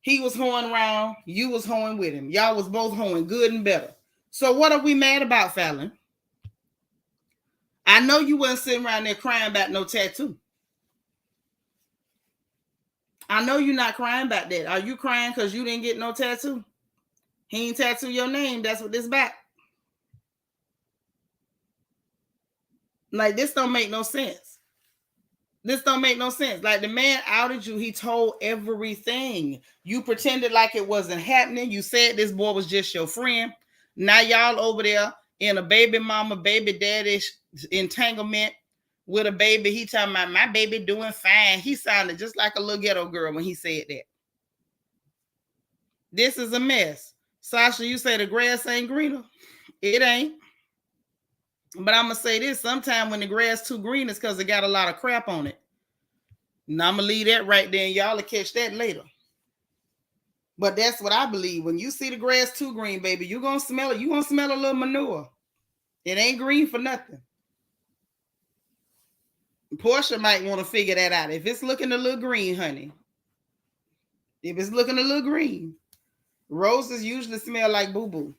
Speaker 1: He was hoeing around. You was hoeing with him. Y'all was both hoeing good and better. So what are we mad about, Falynn? I know you wasn't sitting around there crying about no tattoo. I know you're not crying about that. Are you crying because you didn't get no tattoo? He ain't tattoo your name. That's what this about. Like, this don't make no sense. This don't make no sense. Like, the man outed you. He told everything. You pretended like it wasn't happening. You said this boy was just your friend. Now y'all over there in a baby mama, baby daddy entanglement with a baby. He talking about my baby doing fine. He sounded just like a little ghetto girl when he said that. This is a mess. Sasha, you say the grass ain't greener. It ain't. But I'm going to say this. Sometimes when the grass too green, it's because it got a lot of crap on it. And I'm going to leave that right there and y'all will catch that later. But that's what I believe. When you see the grass too green, baby, you're going to smell it. You're going to smell a little manure. It ain't green for nothing. Porsha might want to figure that out. If it's looking a little green, honey. If it's looking a little green. Roses usually smell like boo-boo.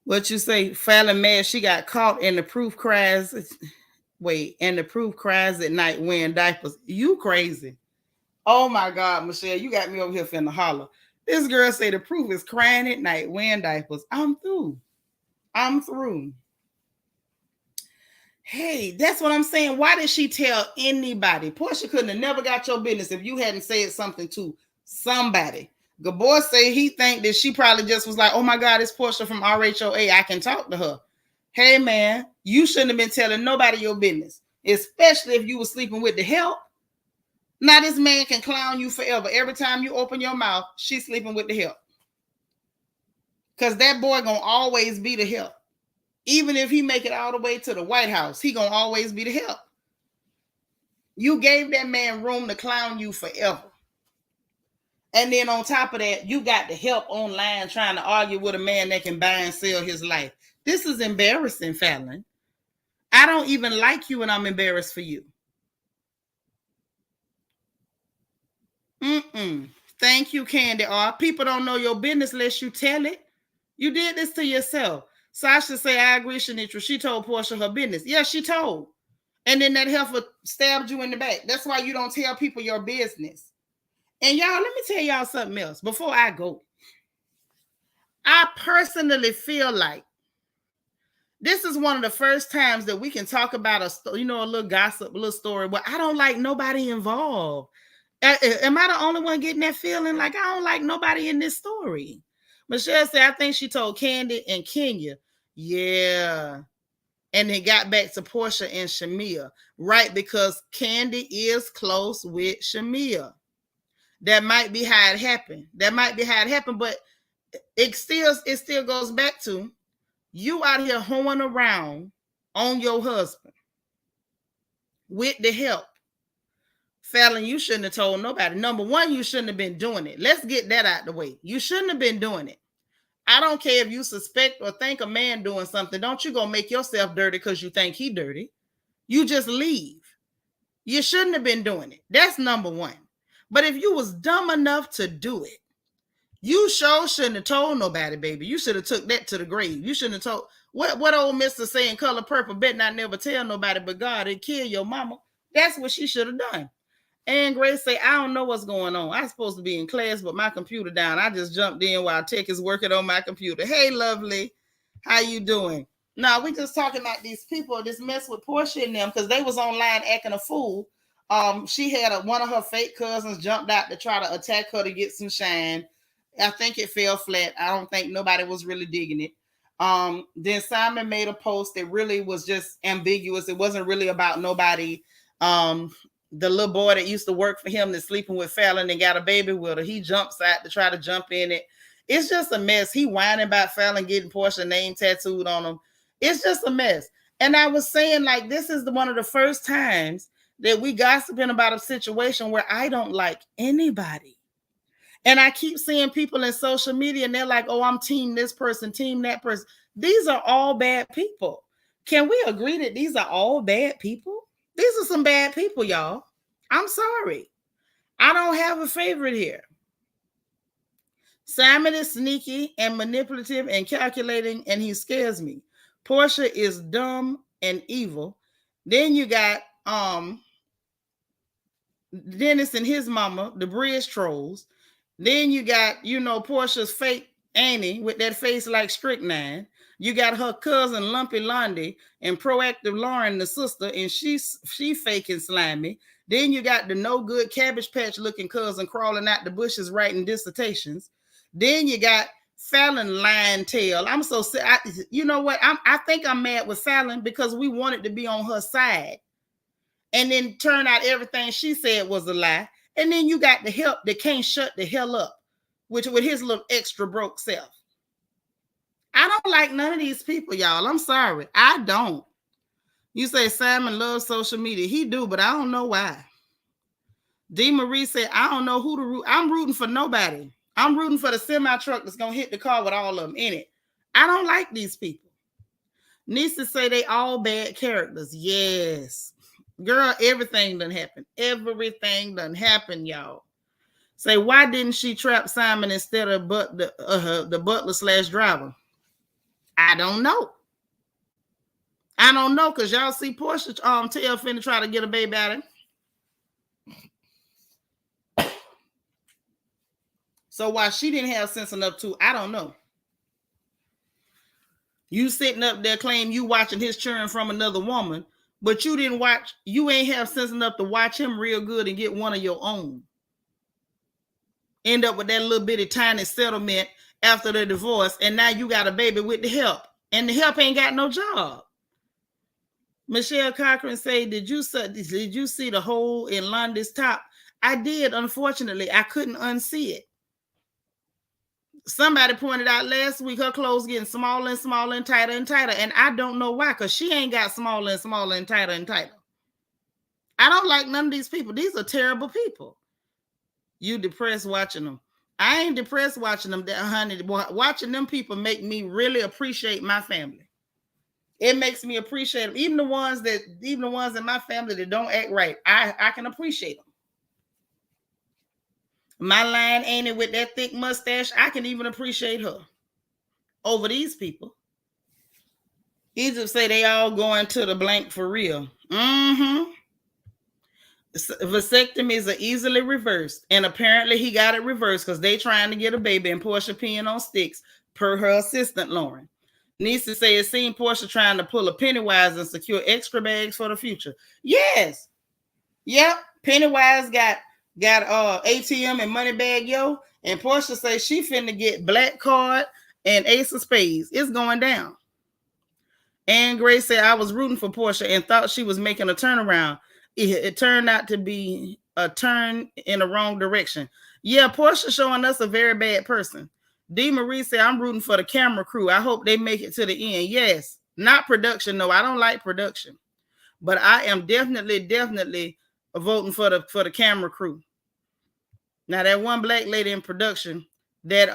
Speaker 1: What you say, Falynn mad she got caught and the proof cries. And the proof cries at night wearing diapers. You crazy. Oh my God, Michelle, you got me over here finna holler. This girl say the proof is crying at night wearing diapers. I'm through. Hey, that's what I'm saying. Why did she tell anybody? Porsha couldn't have never got your business if you hadn't said something to somebody. Gabor say he think that she probably just was like, oh my God, it's Porsha from RHOA. I can talk to her. Hey man, you shouldn't have been telling nobody your business, especially if you were sleeping with the help. Now this man can clown you forever. Every time you open your mouth, she's sleeping with the help. Because that boy gonna always be the help. Even if he make it all the way to the White House, he gonna always be the help. You gave that man room to clown you forever. And then on top of that, you got the help online trying to argue with a man that can buy and sell his life. This is embarrassing, Falynn. I don't even like you and I'm embarrassed for you. Thank you, Candy R. People don't know your business unless you tell it. You did this to yourself. Sasha say, I agree, Seanitra. She told Porsha her business. Yeah, she told. And then that heifer stabbed you in the back. That's why you don't tell people your business. And y'all, let me tell y'all something else before I go. I personally feel like this is one of the first times that we can talk about a little gossip, a little story, but I don't like nobody involved. Am I the only one getting that feeling? Like, I don't like nobody in this story. Michelle said, I think she told Candy and Kenya. Yeah. And then got back to Porsha and Shamia. Right, because Candy is close with Shamia. That might be how it happened. But it still goes back to you out here hoeing around on your husband with the help. Falynn, you shouldn't have told nobody. Number one, you shouldn't have been doing it. Let's get that out the way. You shouldn't have been doing it. I don't care if you suspect or think a man doing something. Don't you go make yourself dirty because you think he dirty. You just leave. You shouldn't have been doing it. That's number one. But if you was dumb enough to do it, you sure shouldn't have told nobody, baby. You should have took that to the grave. You shouldn't have told. What old mister saying, color purple, bet not never tell nobody but God and kill your mama. That's what she should have done. And Grace say, I don't know what's going on. I'm supposed to be in class, but my computer down. I just jumped in while Tech is working on my computer. Hey, lovely. How you doing? No, we just talking about these people, this mess with Porsha and them, because they was online acting a fool. She had one of her fake cousins jumped out to try to attack her to get some shine. I think it fell flat. I don't think nobody was really digging it. Then Simon made a post that really was just ambiguous. It wasn't really about nobody. The little boy that used to work for him that's sleeping with Falynn and got a baby with her, he jumps out to try to jump in it. It's just a mess. He whining about Falynn getting Porsha name tattooed on him. It's just a mess. And I was saying, like, this is one of the first times that we gossiping about a situation where I don't like anybody. And I keep seeing people in social media and they're like, oh, I'm team this person, team that person. These are all bad people. Can we agree that these are all bad people? These are some bad people, y'all. I'm sorry. I don't have a favorite here. Simon is sneaky and manipulative and calculating, and he scares me. Porsha is dumb and evil. Then you got Dennis and his mama, the bridge trolls. Then you got, Porsha's fake Annie with that face like strychnine. You got her cousin Lumpy Lundy and proactive Lauren, the sister, and she fake and slimy. Then you got the no good Cabbage Patch looking cousin crawling out the bushes writing dissertations. Then you got Falynn lying tail. I'm so sick. You know what? I think I'm mad with Falynn because we wanted to be on her side. And then turn out everything she said was a lie. And then you got the help that can't shut the hell up, which with his little extra broke self. I don't like none of these people, y'all. I'm sorry. I don't. You say Simon loves social media. He do, but I don't know why. D. Marie said, I don't know who to root. I'm rooting for nobody. I'm rooting for the semi-truck that's going to hit the car with all of them in it. I don't like these people. Nisa say they all bad characters. Yes. Girl, everything done happened. Everything done happened, y'all. Say, why didn't she trap Simon instead of the butler/driver? I don't know. I don't know, because y'all see Porsha tail finna try to get a baby out of him. So why she didn't have sense enough to, I don't know. You sitting up there claim you watching his churn from another woman, but you didn't watch, you ain't have sense enough to watch him real good and get one of your own. End up with that little bitty tiny settlement after the divorce, and now you got a baby with the help, and the help ain't got no job. Michelle Cochran say, did you see the hole in Lundy's top? I did. Unfortunately, I couldn't unsee it. Somebody pointed out last week her clothes getting smaller and smaller and tighter, and I don't know why, because she ain't got smaller and smaller and tighter. I don't like none of these people. These are terrible people. You depressed watching them. I ain't depressed watching them, honey. Watching them people make me really appreciate my family. It makes me appreciate them. Even the ones in my family that don't act right, I can appreciate them. My line ain't it with that thick mustache. I can even appreciate her over these people. Egypt say they all going to the blank for real. Vasectomies are easily reversed, and apparently he got it reversed because they trying to get a baby and Porsha peeing on sticks, per her assistant Lauren. Nisa say it seen Porsha trying to pull a Pennywise and secure extra bags for the future. Yes. Yep. Pennywise got ATM and money bag, yo. And Porsha say she finna get black card and ace of spades. It's going down. And Grace said, I was rooting for Porsha and thought she was making a turnaround. It turned out to be a turn in the wrong direction. Yeah, Porsha showing us a very bad person. D. Marie said, I'm rooting for the camera crew. I hope they make it to the end. Yes, not production. No, I don't like production. But I am definitely voting for the camera crew. Now, that one black lady in production that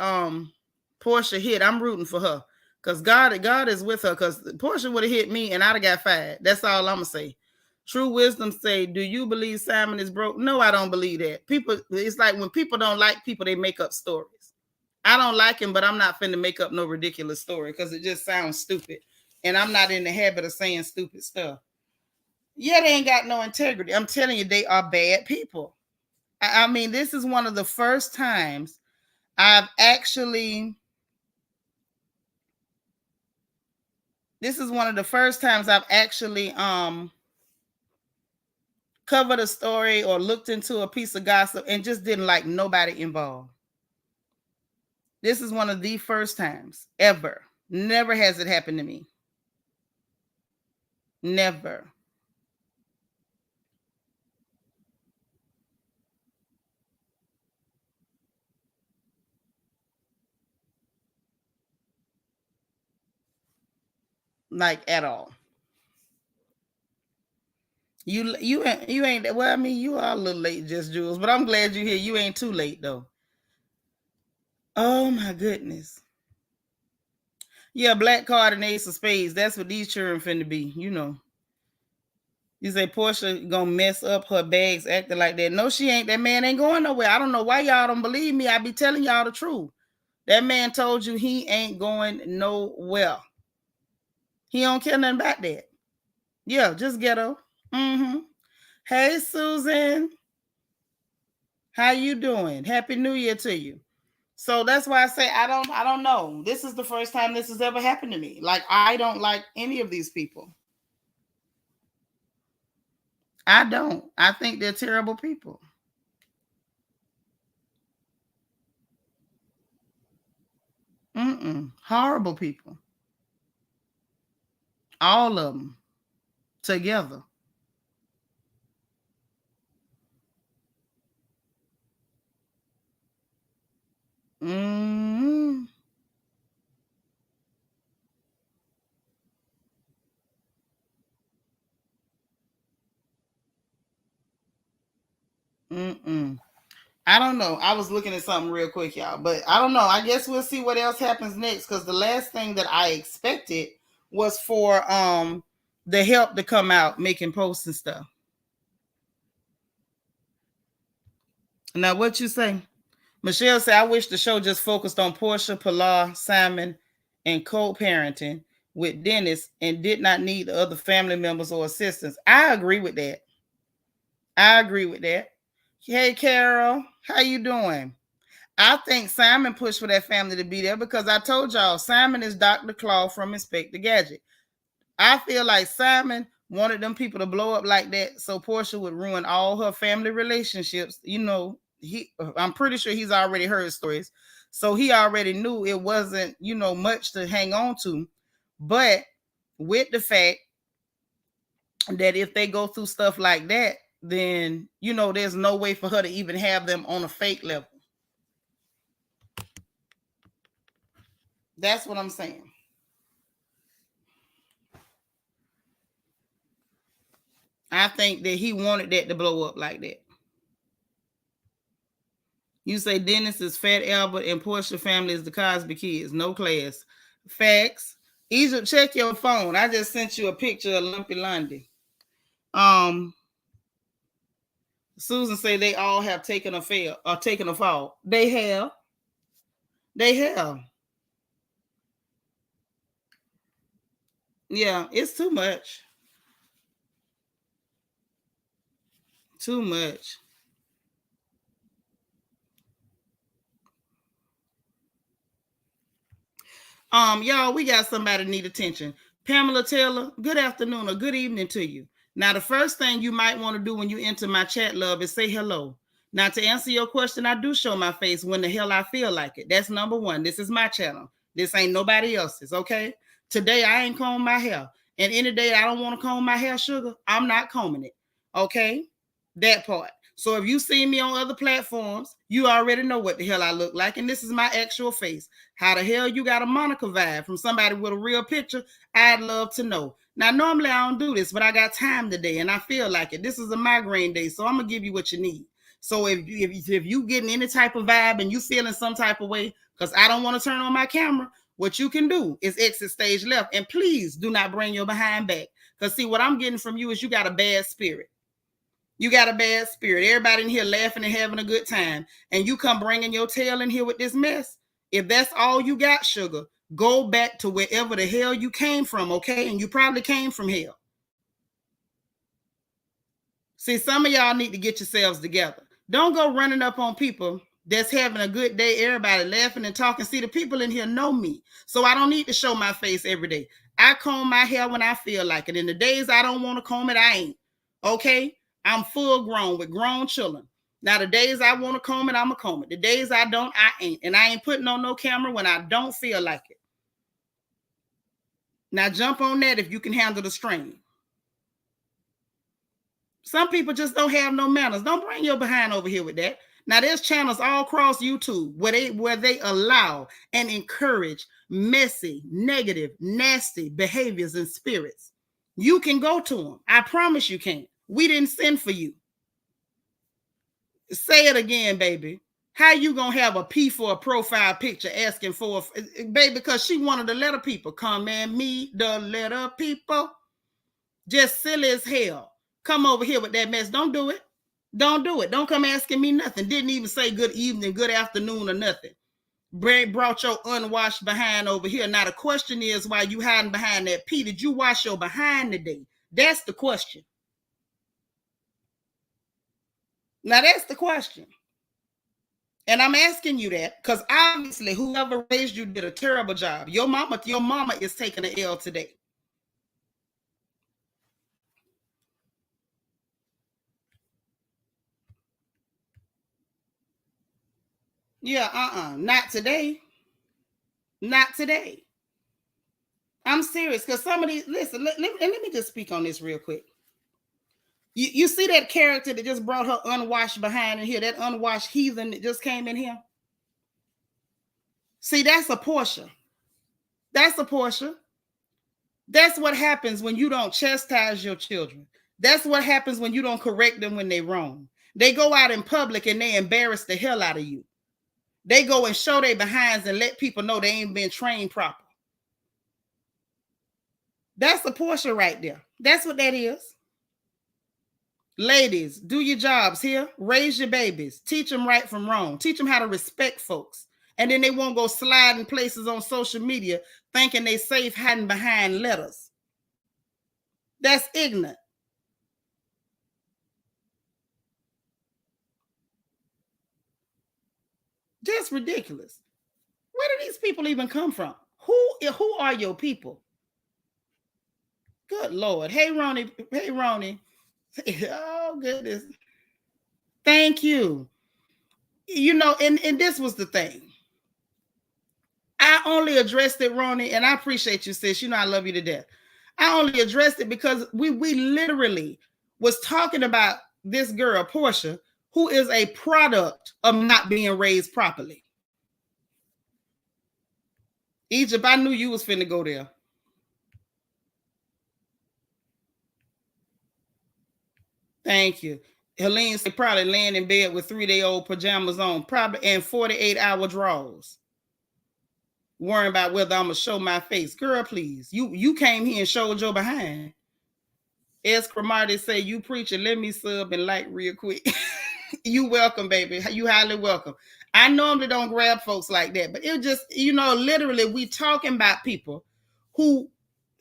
Speaker 1: Porsha hit. I'm rooting for her. Because God is with her. Because Porsha would have hit me and I'd have got fired. That's all I'm going to say. True Wisdom say, do you believe Simon is broke? No, I don't believe that. People, it's like when people don't like people, they make up stories. I don't like him, but I'm not finna make up no ridiculous story because it just sounds stupid. And I'm not in the habit of saying stupid stuff. Yeah, they ain't got no integrity. I'm telling you, they are bad people. I mean, this is one of the first times I've actually... covered a story or looked into a piece of gossip and just didn't like nobody involved. This is one of the first times ever. Never has it happened to me. Never. Like at all. You ain't, well, I mean, you are a little late, Just Jules, but I'm glad you're here. You ain't too late though. Oh my goodness. Yeah, black card and ace of spades. That's what these children finna be, you know. You say Porsha gonna mess up her bags acting like that. No, she ain't. That man ain't going nowhere. I don't know why y'all don't believe me. I be telling y'all the truth. That man told you he ain't going nowhere. He don't care nothing about that. Yeah, just ghetto. Mm-hmm. Hey, Susan. How you doing? Happy New Year to you. So that's why I say I don't know. This is the first time this has ever happened to me. Like, I don't like any of these people. I don't. I think they're terrible people. Horrible people. All of them together. Mm-hmm. I don't know. I was looking at something real quick, y'all, but I don't know. I guess we'll see what else happens next, because the last thing that I expected was for the help to come out making posts and stuff. Now, what you say? Michelle said, I wish the show just focused on Porsha, Pilar, Simon, and co-parenting with Dennis and did not need the other family members or assistants. I agree with that. Hey, Carol, how you doing? I think Simon pushed for that family to be there because I told y'all Simon is Dr. Claw from Inspector Gadget. I feel like Simon wanted them people to blow up like that so Porsha would ruin all her family relationships. You know, I'm pretty sure he's already heard stories. So he already knew it wasn't, much to hang on to. But with the fact that if they go through stuff like that, then, there's no way for her to even have them on a fake level. That's what I'm saying. I think that he wanted that to blow up like that. You say Dennis is Fat Albert and Porsha family is the Cosby kids. No class. Facts. Egypt, check your phone. I just sent you a picture of Lumpy Lundy. Susan say they all have taken a fall. They have. Yeah, it's too much. Too much. Y'all, we got somebody need attention. Pamela Taylor, good afternoon or good evening to you. Now, the first thing you might want to do when you enter my chat, love, is say hello. Now, to answer your question, I do show my face when the hell I feel like it. That's number one. This is my channel. This ain't nobody else's, okay? Today, I ain't combing my hair. And any day I don't want to comb my hair, sugar, I'm not combing it, okay? That part. So if you see me on other platforms, you already know what the hell I look like. And this is my actual face. How the hell you got a Monica vibe from somebody with a real picture? I'd love to know. Now, normally I don't do this, but I got time today and I feel like it. This is a migraine day, so I'm going to give you what you need. So if you getting any type of vibe and you feeling some type of way, because I don't want to turn on my camera, what you can do is exit stage left. And please do not bring your behind back. Because see, what I'm getting from you is you got a bad spirit. You got a bad spirit. Everybody in here laughing and having a good time. And you come bringing your tail in here with this mess. If that's all you got, sugar, go back to wherever the hell you came from, okay? And you probably came from hell. See, some of y'all need to get yourselves together. Don't go running up on people that's having a good day, everybody laughing and talking. See, the people in here know me, so I don't need to show my face every day. I comb my hair when I feel like it. In the days I don't want to comb it, I ain't. Okay? I'm full grown with grown children. Now, the days I want to comb it, I'm going to comb it. The days I don't, I ain't. And I ain't putting on no camera when I don't feel like it. Now, jump on that if you can handle the strain. Some people just don't have no manners. Don't bring your behind over here with that. Now, there's channels all across YouTube where they allow and encourage messy, negative, nasty behaviors and spirits. You can go to them. I promise you can. We didn't send for you. Say it again, baby. How you gonna have a P for a profile picture asking for a baby? Because she wanted the letter people come and meet the letter people. Just silly as hell. Come over here with that mess. Don't do it. Don't do it. Don't come asking me nothing. Didn't even say good evening, good afternoon, or nothing. Brought your unwashed behind over here. Now the question is, why you hiding behind that P? Did you wash your behind today? That's the question. Now that's the question. And I'm asking you that because obviously whoever raised you did a terrible job. Your mama is taking an L today. Yeah, not today. Not today. I'm serious because some of these, listen, let me just speak on this real quick. You see that character that just brought her unwashed behind in here, that unwashed heathen that just came in here? See, that's a Porsha. That's a Porsha. That's what happens when you don't chastise your children. That's what happens when you don't correct them when they're wrong. They go out in public and they embarrass the hell out of you. They go and show their behinds and let people know they ain't been trained proper. That's a Porsha right there. That's what that is. Ladies, do your jobs here. Raise your babies. Teach them right from wrong. Teach them how to respect folks. And then they won't go sliding places on social media thinking they safe hiding behind letters. That's ignorant. Just ridiculous. Where do these people even come from? Who are your people? Good Lord. Hey, Ronnie. Hey, Ronnie. Oh, goodness. Thank you. You know, and this was the thing. I only addressed it, Ronnie, and I appreciate you, sis. You know I love you to death. I only addressed it because we literally was talking about this girl, Porsha, who is a product of not being raised properly. Egypt, I knew you was finna go there. Thank you. Helene said probably laying in bed with 3-day-old pajamas on, probably, and 48-hour draws. Worrying about whether I'm gonna show my face. Girl, please. You came here and showed your behind. S. Cromartie say you preaching. Let me sub and like real quick. You welcome, baby. You highly welcome. I normally don't grab folks like that, but it just, you know, literally we talking about people who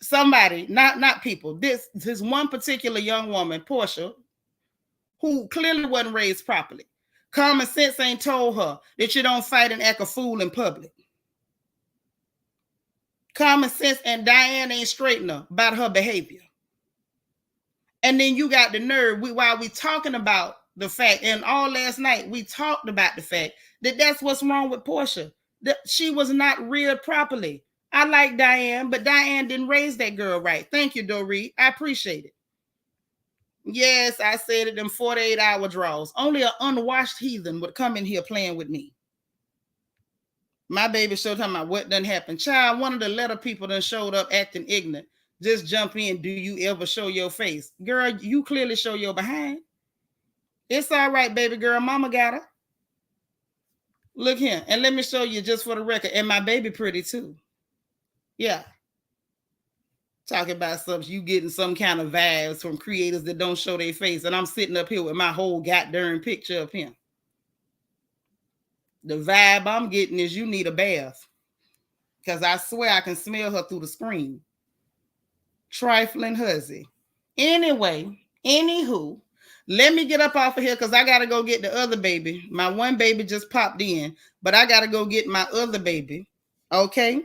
Speaker 1: somebody, not people. This one particular young woman, Porsha, who clearly wasn't raised properly. Common sense ain't told her that you don't fight and act a fool in public. Common sense and Diane ain't straighten her about her behavior. And then you got the nerve, while we talking about the fact, and all last night we talked about the fact that that's what's wrong with Porsha. That she was not reared properly. I like Diane, but Diane didn't raise that girl right. Thank you, Doree. I appreciate it. Yes, I said it, them 48-hour draws. Only an unwashed heathen would come in here playing with me. My baby showed talking about what done happened. Child, one of the letter people done showed up acting ignorant. Just jump in. Do you ever show your face? Girl, you clearly show your behind. It's all right, baby girl. Mama got her. Look here. And let me show you just for the record. And my baby pretty too. Yeah. Talking about stuff, you getting some kind of vibes from creators that don't show their face. And I'm sitting up here with my whole goddamn picture of him. The vibe I'm getting is you need a bath. Because I swear I can smell her through the screen. Trifling hussy. Anyway, anywho, let me get up off of here because I got to go get the other baby. My one baby just popped in, but I got to go get my other baby. Okay?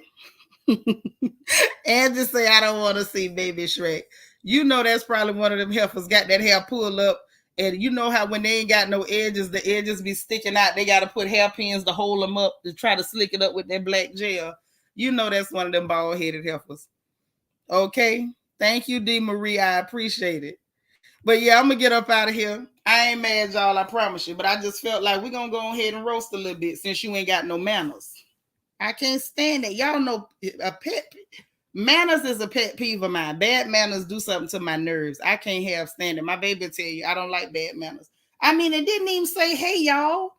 Speaker 1: And just say I don't want to see baby Shrek. You know that's probably one of them heifers got that hair pulled up. And you know how when they ain't got no edges, the edges be sticking out. They got to put hairpins to hold them up to try to slick it up with that black gel. You know that's one of them bald-headed heifers. Okay? Thank you, D. Marie. I appreciate it. But yeah, I'm going to get up out of here. I ain't mad, y'all, I promise you. But I just felt like we're going to go ahead and roast a little bit since you ain't got no manners. I can't stand it. Y'all know manners is a pet peeve of mine. Bad manners do something to my nerves. I can't have standing. My baby tell you I don't like bad manners. I mean, it didn't even say, hey, y'all.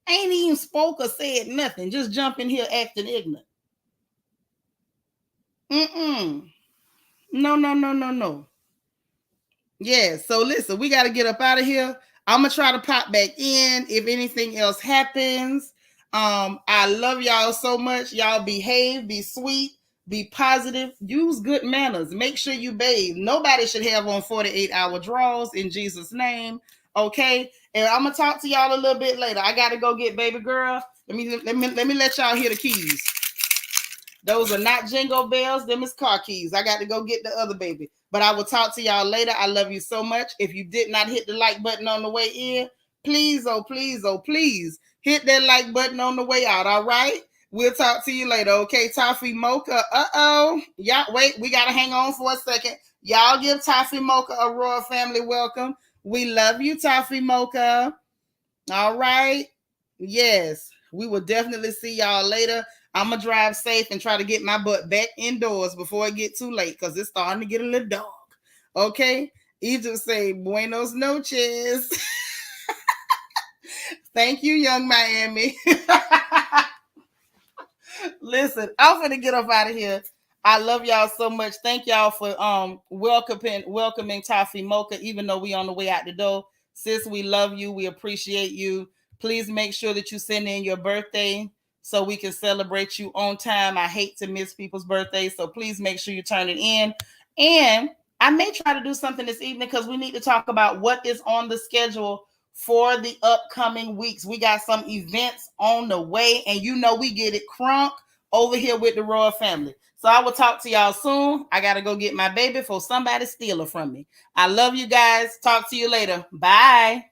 Speaker 1: I ain't even spoke or said nothing. Just jump in here acting ignorant. No. Yeah, so listen, we got to get up out of here. I'm going to try to pop back in if anything else happens. I love y'all so much. Y'all behave, be sweet, be positive, use good manners. Make sure you bathe. Nobody should have on 48-hour draws in Jesus' name. Okay? And I'm going to talk to y'all a little bit later. I got to go get baby girl. Let me let y'all hear the keys. Those are not jingle bells. Them is car keys. I got to go get the other baby. But I will talk to y'all later. I love you so much. If you did not hit the like button on the way in, please, oh, please, oh, please, hit that like button on the way out, all right? We'll talk to you later, okay? Toffee Mocha, Y'all, wait, we got to hang on for a second. Y'all give Toffee Mocha a royal family welcome. We love you, Toffee Mocha. All right? Yes, we will definitely see y'all later. I'm going to drive safe and try to get my butt back indoors before it get too late because it's starting to get a little dark. Okay? Egypt say, buenos noches. Thank you, Young Miami. Listen, I'm going to get up out of here. I love y'all so much. Thank y'all for welcoming Toffee Mocha, even though we on the way out the door. Sis, we love you. We appreciate you. Please make sure that you send in your birthday so we can celebrate you on time. I hate to miss people's birthdays, so please make sure you turn it in. And I may try to do something this evening because we need to talk about what is on the schedule for the upcoming weeks. We got some events on the way, and you know we get it crunk over here with the royal family. So I will talk to y'all soon. I got to go get my baby before somebody steal her from me. I love you guys. Talk to you later. Bye.